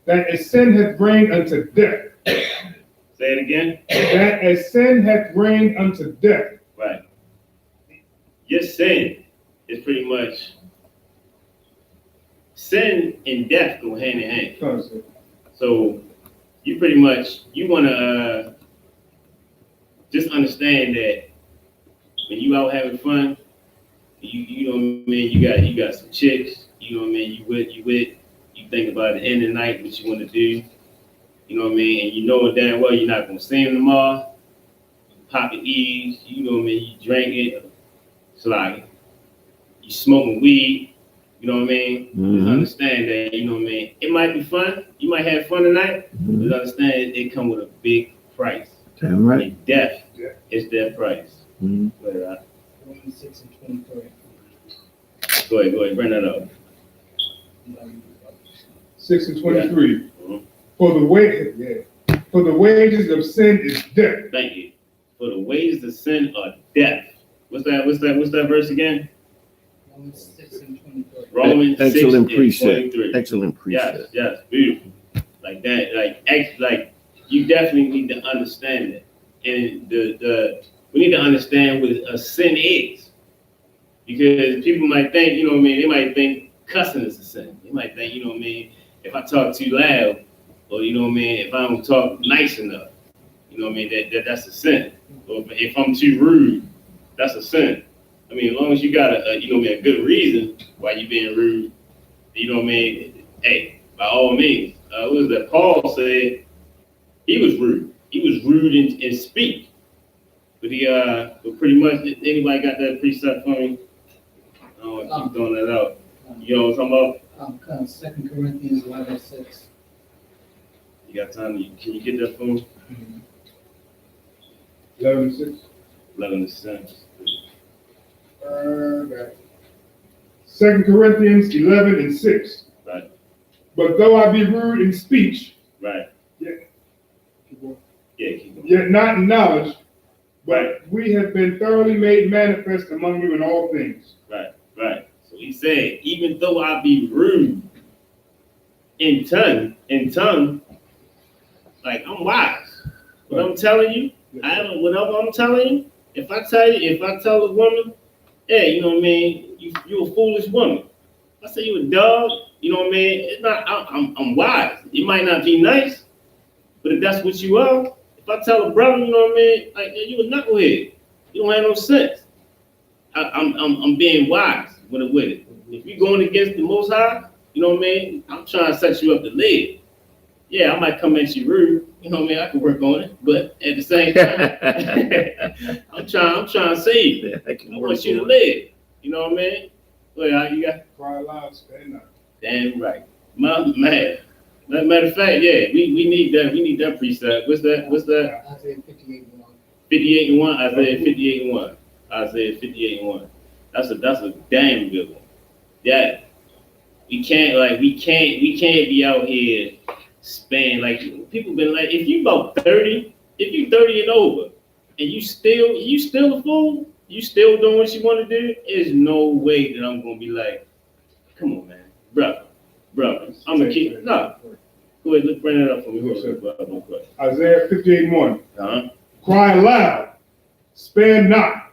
That as sin hath reigned unto death. Say it again. That as sin hath reigned unto death. Right. Your sin is pretty much sin and death go hand in hand. So you pretty much you want to just understand that when you out having fun, you know what I mean. You got some chicks. You know what I mean. You with. You think about the end of the night what you want to do. You know what I mean. And you know it damn well you're not gonna see them tomorrow. Popping E's. You know what I mean. You drink it. It's like you smoking weed. You know what I mean. Mm-hmm. Understand that. You know what I mean. It might be fun. You might have fun tonight. Mm-hmm. But understand it come with a big price. Damn right. And death is their price. Mm-hmm. But, 26 and 23. Go ahead, bring that up. 6:23. Yeah. For the wages of sin is death. Thank you. For the wages of sin are death. What's that verse again? Romans 6 and 23. Romans 6 Excellent and precept. 23. Excellent precept. Yes, beautiful. Like that, like you definitely need to understand it. And we need to understand what a sin is. Because people might think, you know what I mean, they might think cussing is a sin. They might think, you know what I mean, if I talk too loud, or you know what I mean, if I don't talk nice enough, you know what I mean, that's a sin. Or if I'm too rude, that's a sin. I mean, as long as you got you know what I mean, a good reason why you being rude, you know what I mean, hey, by all means. What was that? Paul said he was rude. He was rude in speech. But but pretty much, anybody got that precept for me? I don't want to keep throwing that out. You know what I'm talking about? 2 Corinthians 11:6. You got time? Can you get that for me? 11:6. 11:6. 2 Corinthians 11:6. Right. But though I be rude in speech, Right. yet Keep going. yet not in knowledge, but Right. we have been thoroughly made manifest among you in all things. Right. So he said, even though I be rude in tongue, like I'm wise. What I'm telling you, whatever I'm telling you, if I tell a woman, hey, you know what I mean, you a foolish woman. I say you a dog, you know what I mean? It's not. I'm wise. It might not be nice, but if that's what you are, if I tell a brother, you know what I mean, like you a knucklehead, you don't have no sense. I'm being wise with it. If you're going against the Most High, you know what I mean, I'm trying to set you up to live. Yeah, I might come at you rude, you know what I mean, I can work on it, but at the same time, I'm trying to save you. I want you to live, you know what I mean? Well, you got Cry aloud, spare not. damn right, man. Matter of fact, yeah, we need that. We need that precept. What's that? Isaiah 58:1. 58:1. Isaiah 58:1. Isaiah 58:1. That's a damn good one. Yeah, we can't be out here spending like people been like if you about 30, if you 30 and over, and you still a fool, you still doing what you want to do. There's no way that I'm gonna be like, come on, man, brother, I'm gonna keep no. Go ahead, bring it up for me. Isaiah 58:1. Uh-huh. Cry aloud, spare not.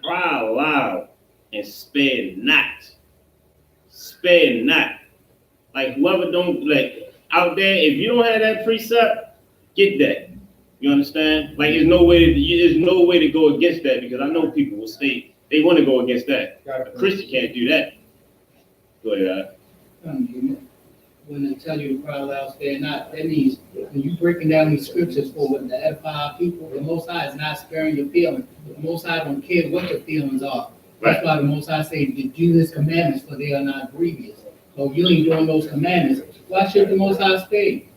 Cry aloud and spare not. Spare not. Like whoever don't like out there, if you don't have that precept, get that. You understand? Like there's no way to go against that because I know people will say they want to go against that. A Christian can't do that. Go ahead. When they tell you to cry aloud, spare not, that means when you breaking down these scriptures for the edify people, the Most High is not sparing your feelings. The Most High don't care what your feelings are. That's why the Most High say to do His commandments, for they are not grievous. So if you ain't doing those commandments, why should the Most High spare you?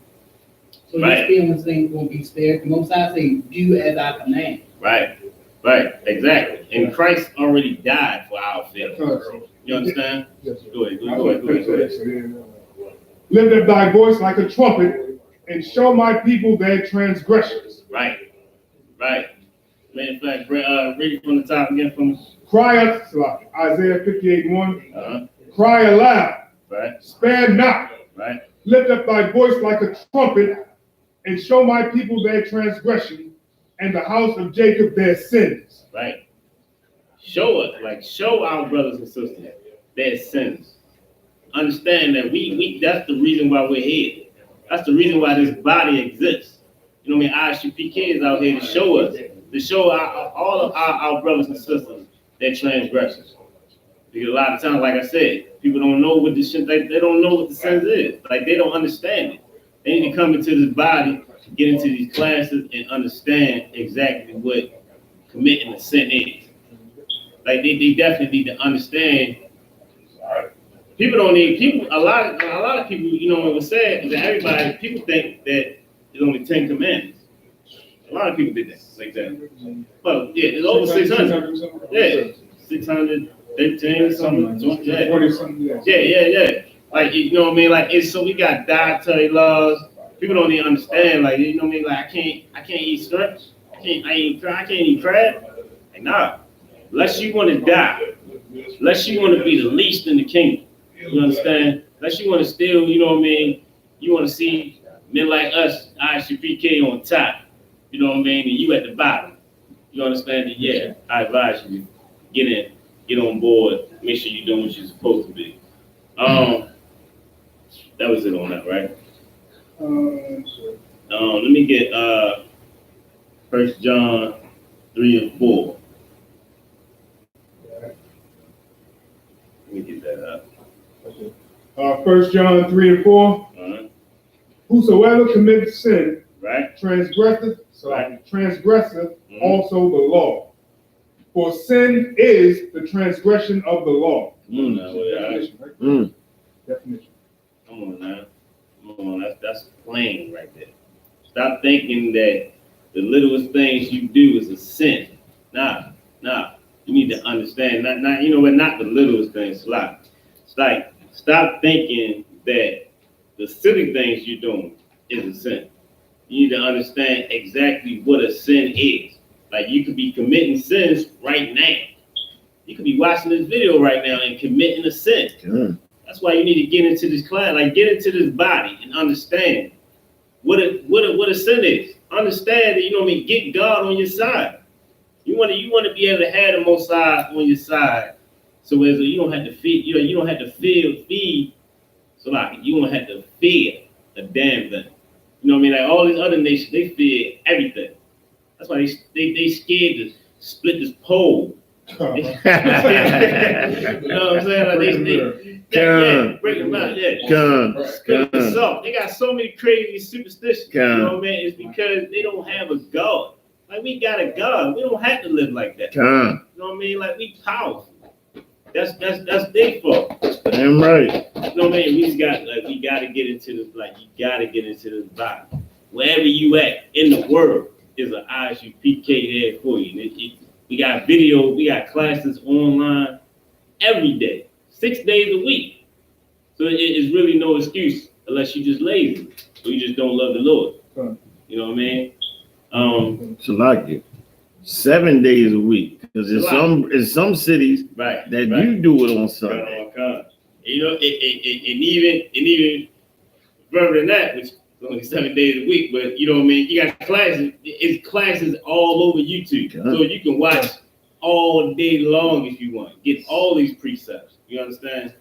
So your feelings ain't gonna be spared. The Most High say, do as I command. Right, exactly. And Christ already died for our feelings. You understand? Go ahead. Lift up thy voice like a trumpet and show my people their transgressions. Right. Matter of fact, read it from the top again from us. Cry out, Isaiah 58:1. Uh-huh. Cry aloud, Right. spare not. Right. Lift up thy voice like a trumpet and show my people their transgression and the house of Jacob their sins. Right. Show our brothers and sisters their sins. Understand that we that's the reason why we're here. That's the reason why this body exists. You know what I mean? I.S.U.P.K is out here to show us, all of our brothers and sisters their transgressions. Because a lot of times, like I said, people don't know what this shit, they don't know what the sins is. Like they don't understand it. They need to come into this body, get into these classes, and understand exactly what committing a sin is. Like they definitely need to understand. A lot of people, you know, what was said is that people think that there's only 10 commandments. A lot of people did that, like that. Well, yeah, there's over 600. Yeah, 613 something. Yeah. Like, you know what I mean? Like, it's so we got dietary laws. People don't even understand. Like, you know what I mean? Like, I can't eat shrimp. I can't eat crab. Like, nah. Unless you want to die. Unless you want to be the least in the kingdom. You understand? Unless you want to still, you know what I mean? You want to see men like us, I.S.U.P.K on top. You know what I mean? And you at the bottom. You understand? And yeah, I advise you to get on board, make sure you're doing what you're supposed to be. That was it on that, right? Let me get 1 John 3 and 4. Let me get that up. 1 John 3 and 4. Whosoever commits sin, transgresseth also the law. For sin is the transgression of the law. Definition. Come on now. Come on, that's plain right there. Stop thinking that the littlest things you do is a sin. Nah. You need to understand. Not you know what? Not the littlest things. It's like stop thinking that the silly things you're doing is a sin. You need to understand exactly what a sin is. Like you could be committing sins right now. You could be watching this video right now and committing a sin. That's why you need to get into this class, like get into this body and understand what a sin is. Understand that, you know what I mean, get God on your side. You want to be able to have the Most High on your side, so as you don't have to feed, you don't have to feed. So like you don't have to fear a damn thing. You know what I mean? Like all these other nations, they fear everything. That's why they scared to split this pole. You know what I'm saying? Like break them out. They got so many crazy superstitions. You know what I mean? It's because they don't have a God. Like we got a God. We don't have to live like that. You know what I mean? Like we powerful. That's their fault. Damn right. You know what I mean? We gotta get into this, like you gotta get into this body. Wherever you at in the world is an I.S.U.P.K there for you. We got video, we got classes online every day, 6 days a week. So it's really no excuse unless you just lazy or you just don't love the Lord. You know what I mean? So like 7 days a week, because in some cities right. You do it on Sunday. You know, and even further than that, which is only 7 days a week, but you know what I mean? You got classes, it's classes all over YouTube. So you can watch all day long if you want. Get all these precepts. You understand?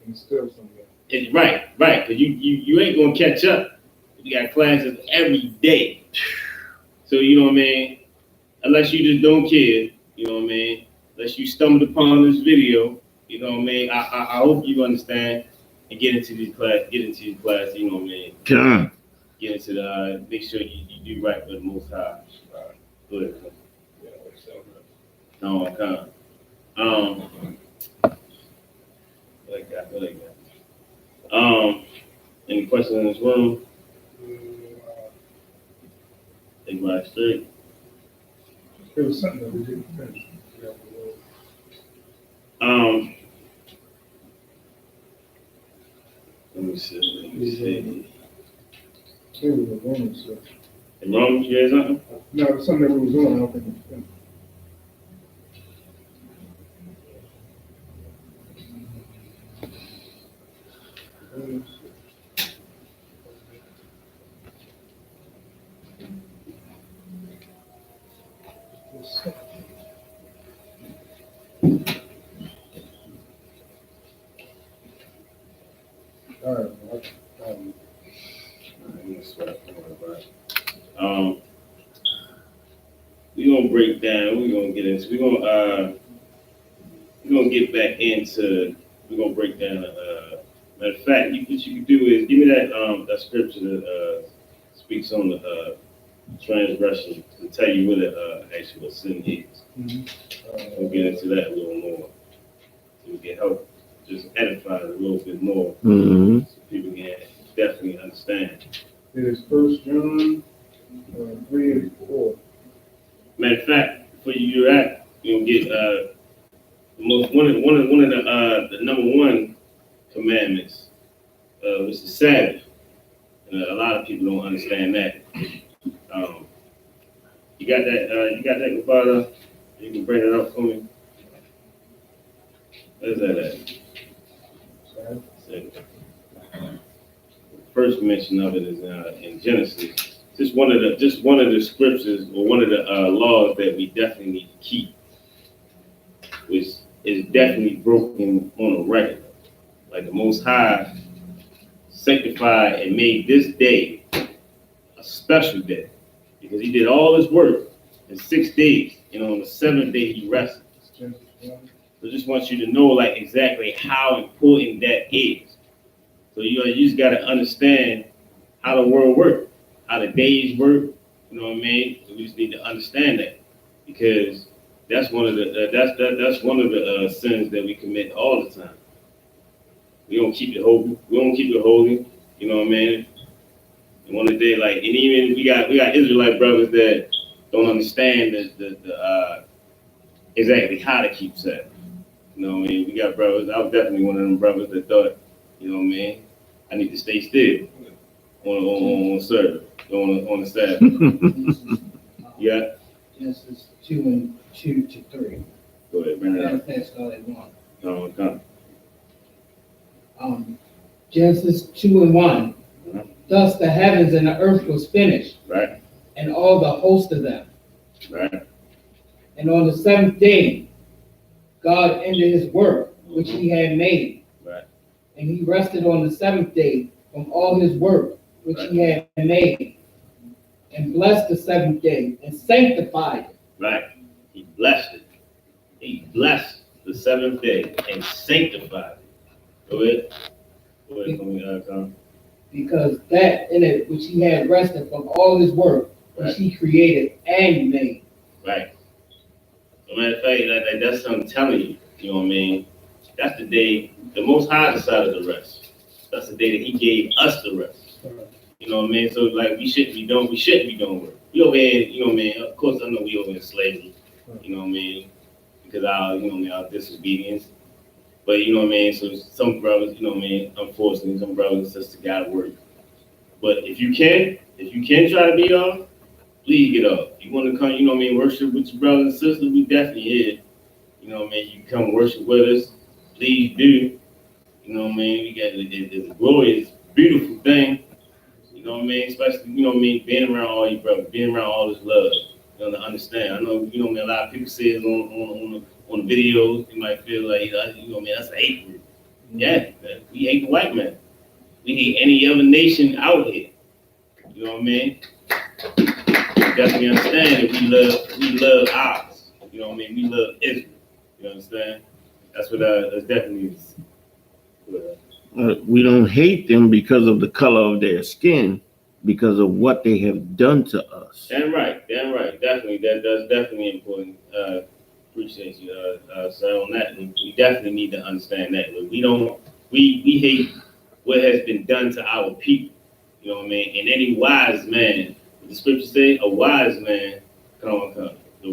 It's right, because you ain't gonna catch up. You got classes every day. So you know what I mean? Unless you just don't care, you know what I mean? Unless you stumbled upon this video, you know what I mean? I hope you understand and get into this class, you know what I mean? Get into the, make sure you do right with the Most High. Go ahead. What I got. Any questions in this room? Think about it straight. There was something that we didn't finish. Let me see. It was a Romans, sir. In Romans, you had something? No, it was something that we was doing. I don't think we finished. We're gonna break down. We're gonna get into. We're gonna get back into. We're gonna break down. Matter of fact, what you can do is give me that scripture that speaks on the transgression to tell you what the actual sin is. We'll get into that a little more, so we can help just edify it a little bit more, so people can definitely understand. It is 1 John 3:4. Matter of fact, before you do that, you'll get one of the number one commandments, which is Sabbath. And a lot of people don't understand that. You got that, Father? You can bring it up for me. Where's that at? First mention of it is in Genesis. Just one of the scriptures or one of the laws that we definitely need to keep, which is definitely broken on a record. Like the Most High sanctified and made this day a special day because He did all His work in 6 days, and on the 7th day He rested. So just want you to know like exactly how important that is. So you just got to understand how the world works, how the days work. You know what I mean? So we just need to understand that because that's one of the sins that we commit all the time. We don't keep it holy. We don't keep it holy. You know what I mean? And one of the days, like, and even we got Israelite brothers that don't understand the exactly how to keep Sabbath. You know what I mean? We got brothers. I was definitely one of them brothers that thought, you know what I mean? I need to stay still on service, on the Sabbath. Yeah. Genesis 2:2-3. Go ahead, bring it up. That's all they want. No, come. Genesis 2:1. Uh-huh. Thus the heavens and the earth was finished, Right. and all the host of them. Right. And on the seventh day, God ended his work which he had made. Right. And he rested on the seventh day from all his work which he had made, and blessed the seventh day and sanctified it. Right. He blessed it. He blessed the seventh day and sanctified it. Go ahead. Go ahead, Tom. Because that in it which he had rested from all his work which Right. he created and made. Right. So matter of fact, that's what I'm telling you. You know what I mean? That's the day the Most High decided to rest. That's the day that He gave us the rest. You know what I mean? So like we shouldn't be doing work. We over here, you know what I mean? Of course, I know we over in slavery. You know what I mean? Because our disobedience. But you know what I mean? So some brothers, you know what I mean? Unfortunately, some brothers and sisters gotta work. But if you can try to be off, please get off. You want to come, you know what I mean, worship with your brothers and sisters, we definitely here. You know what I mean? You come worship with us, please do. You know what I mean? We got it's a glorious, beautiful thing. You know what I mean? Especially, you know what I mean, being around all you brothers, being around all this love. You know, to understand. I know, you know what I mean, a lot of people say it on the videos, you might feel like, you know what I mean, that's a hate group. Yeah, we hate the white man. We hate any other nation out here. You know what I mean? Definitely understand that we love ours. You know what I mean? We love Israel. You understand? That's what that's definitely is. We don't hate them because of the color of their skin, because of what they have done to us. Damn right. Definitely, that's definitely important. Appreciate you, sir, on that. We definitely need to understand that. We hate what has been done to our people. You know what I mean? And any wise man, what the scripture say, a wise man, come on. A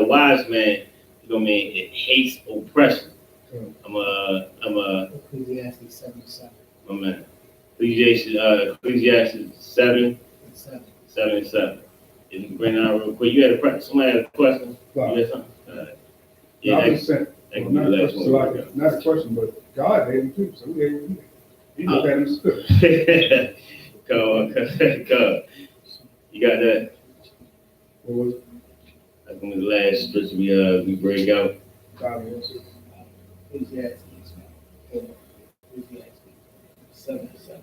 wise man, you know what I mean, it hates oppression. I'm a Ecclesiastes 7:7. my man. Ecclesiastes 7:7. If you can bring it out real quick. You had a question. Somebody had a question? Wow. You had something? No, I was just saying, that can be not the a last question, one. not a question, but God hated him too, so we hate him. He looked at him and stood. Come on. You got that? What was it? That's gonna be the last scripture we break out. Ecclesiastes 7:7.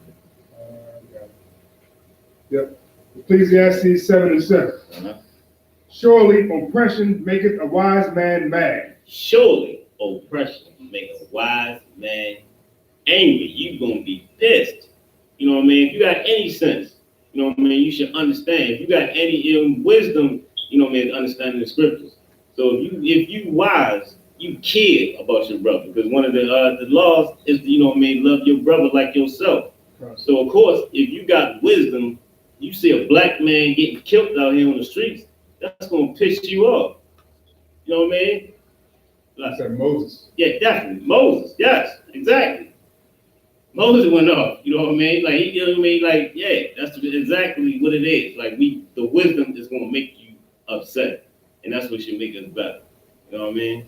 Yep. Ecclesiastes 7:7. Uh-huh. Surely oppression maketh a wise man mad. Surely oppression make a wise man angry. You gonna be pissed. You know what I mean? If you got any sense, you know what I mean, you should understand. If you got any wisdom, you know what I mean, understanding the scriptures. So if you wise, you care about your brother, because one of the laws is, you know what I mean, love your brother like yourself. Right. So of course, if you got wisdom, you see a black man getting killed out here on the streets, that's gonna piss you off. You know what I mean? I said Moses. Yeah, definitely. Moses, yes, exactly. Moses went off, you know what I mean? Like, you know what I mean? Like, yeah, that's exactly what it is. Like, the wisdom is gonna make you upset, and that's what should make us better. You know what I mean?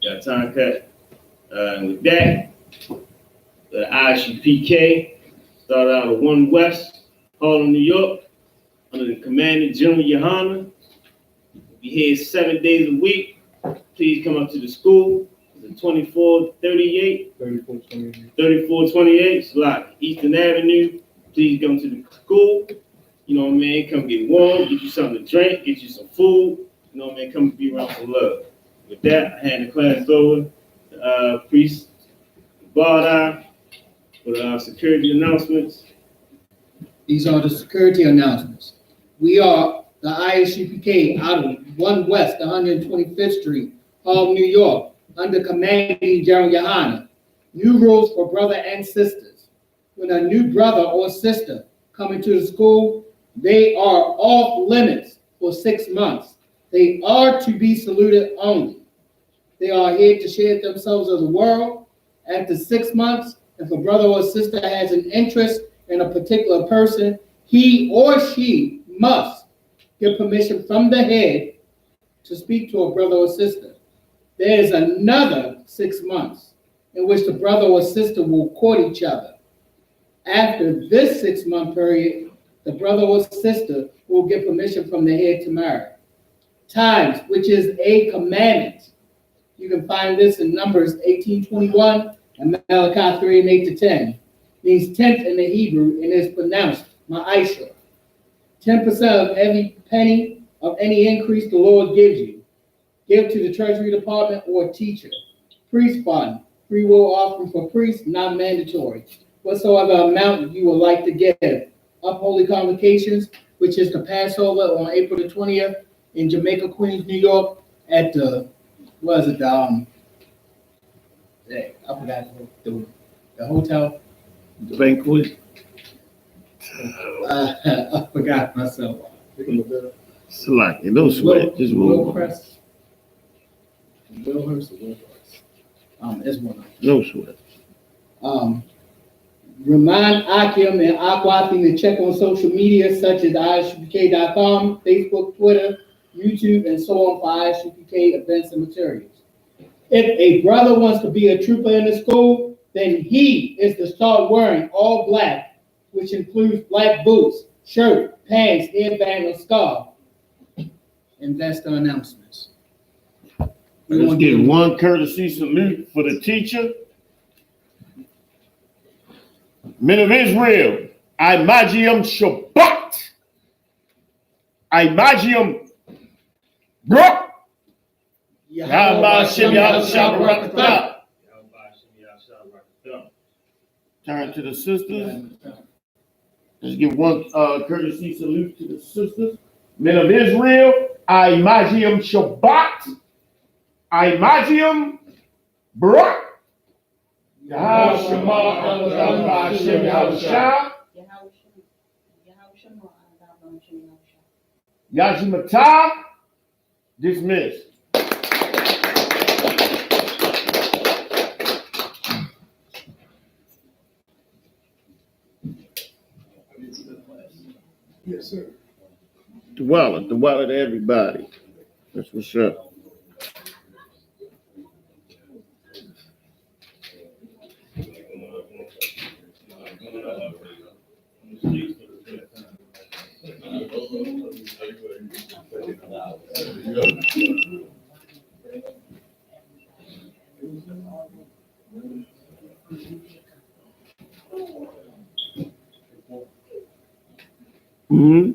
Got time cut. And with that, the I.S.U.P.K. started out of 1 West, Harlem, New York, under the command of GEN.YAHANNA. We're here 7 days a week. Please come up to the school. It's 3428. 3428, Slot, Eastern Avenue. Please come to the school. You know what I mean? Come get warm, get you something to drink, get you some food. You know what I mean? Come be around some love. With that, I hand the class over to Priest Barda for the security announcements. These are the security announcements. We are the I.S.U.P.K. out of 1 West, 125th Street, Harlem, New York, under commanding General Yohanna. New rules for brother and sisters. When a new brother or sister come into the school, they are off limits for 6 months. They are to be saluted only. They are here to share themselves with the world. After 6 months, if a brother or sister has an interest in a particular person, he or she must get permission from the head to speak to a brother or sister. There is another 6 months in which the brother or sister will court each other. After this 6-month period, the brother or sister will get permission from the head to marry. Tithes, which is a commandment. You can find this in Numbers 18:21 and Malachi 3:8-10. Means tenth in the Hebrew and is pronounced ma'asher. 10% of every penny of any increase the Lord gives you. Give to the Treasury Department or teacher. Priest fund, free will offering for priests, not mandatory. Whatsoever amount you would like to give. Up Holy Convocations, which is the Passover on April the 20th in Jamaica, Queens, New York, at the, I forgot the hotel. The banquet. I forgot myself. Select it. Don't sweat. Just move on. It's one. No sweat. Remind Akim and Aquathing to check on social media such as I.S.U.P.K.com, Facebook, Twitter, YouTube, and so on for I.S.U.P.K. events and materials. If a brother wants to be a trooper in the school, then he is to start wearing all black, which includes black boots, shirt, pants, hairband, or scarf. And that's the announcements. Let's get one courtesy salute for the teacher. Men of Israel, Imagium Shabbat. Imagium Brok. Turn to the sisters. Let's give one courtesy salute to the sisters. Men of Israel, Imagium Shabbat. Imagium Brok. Yajimata, dismissed. Yes, sir. The wallet to everybody. That's what's up. Mm-hmm.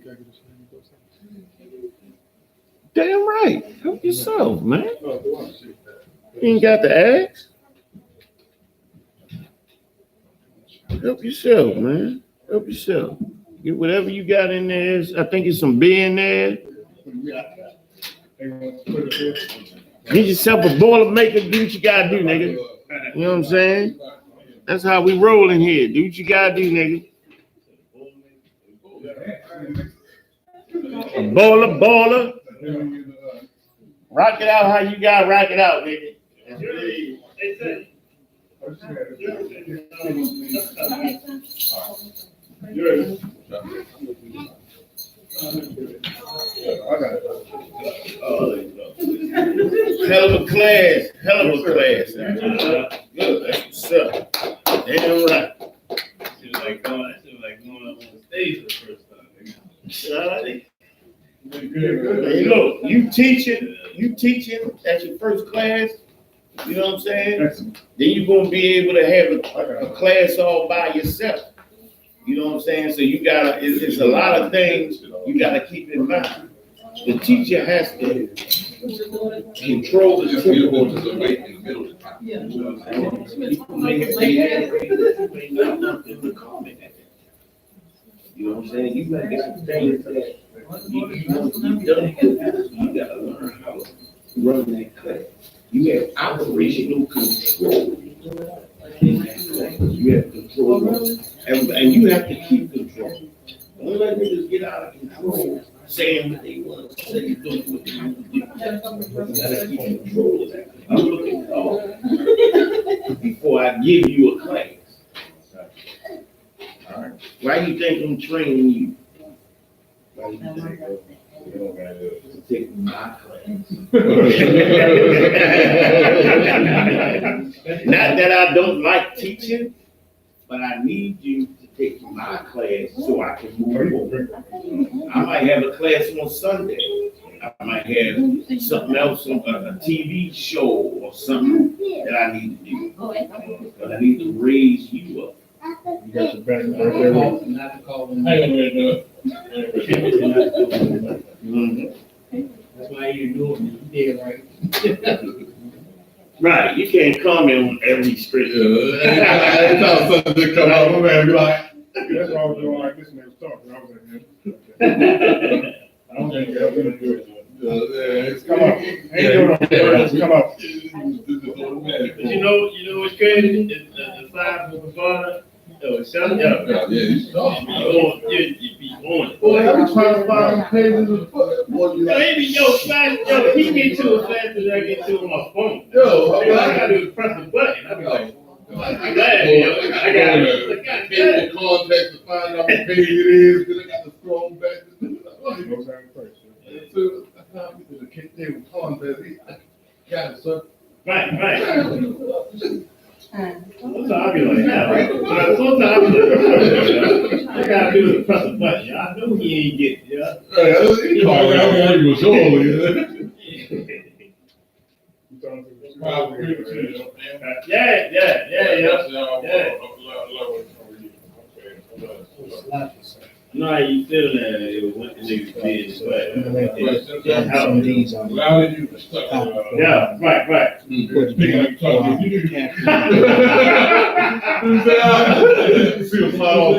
Damn right. Help yourself, man. You ain't got to ask. Help yourself, man. Help yourself. Get whatever you got in there. I think it's some beer in there. Get yourself a Boilermaker. Do what you gotta do, nigga. You know what I'm saying? That's how we rolling here. Do what you gotta do, nigga. A baller. Rock it out how you gotta rock it out, nigga. Hell of a class. Good, that's what's up. Damn right. She was like going up on the stage for the first time. Hey, look, you teaching at your first class, you know what I'm saying? Excellent. Then you're gonna be able to have a class all by yourself. You know what I'm saying? So you gotta, it's a lot of things you gotta keep in mind. The teacher has to control the tempo. You know what I'm saying? You gotta get some things that you gotta learn how to run that class. You have operational control. You have control, and you have to keep control. Don't let niggas get out of control, saying what they want to say, doing what they want to do. You gotta keep control of that. I'm looking at all before I give you a class. Why do you think I'm training you? Why do you think to take my class? Not that I don't like teaching, but I need you to take my class so I can move on. I might have a class on Sunday. I might have something else on a TV show or something that I need to do. But I need to raise you up. You got the back right there. Not to call them. Hang on a minute, That's why you're doing it. You did right. Right, you can't comment on every scripture. Anytime something come out, my man be like, That's why I was doing like this when they was talking. I was like, I don't think you're gonna do it. Come up. Ain't doing it. Come up. But you know what's crazy? The five of the father, shut up. Yeah, you stop. You be on it. Boy, I be trying to find pages of the book. Boy, you Maybe he get to it faster than I get to it on my phone. Yo, All I gotta do is press the button. I be like, I'm glad, I got it. Table context to find out what page it is, because I got to scroll back. Goes down first. So, I found the table context. I got it, sir. Right. Sometimes I be like, yeah. Sometimes I be like, I gotta do is press the button. Yeah, I know he ain't get it. Yeah. He called out when he was old, No, you feel that it was what the niggas did, but Some of these on. yeah, right. See a file.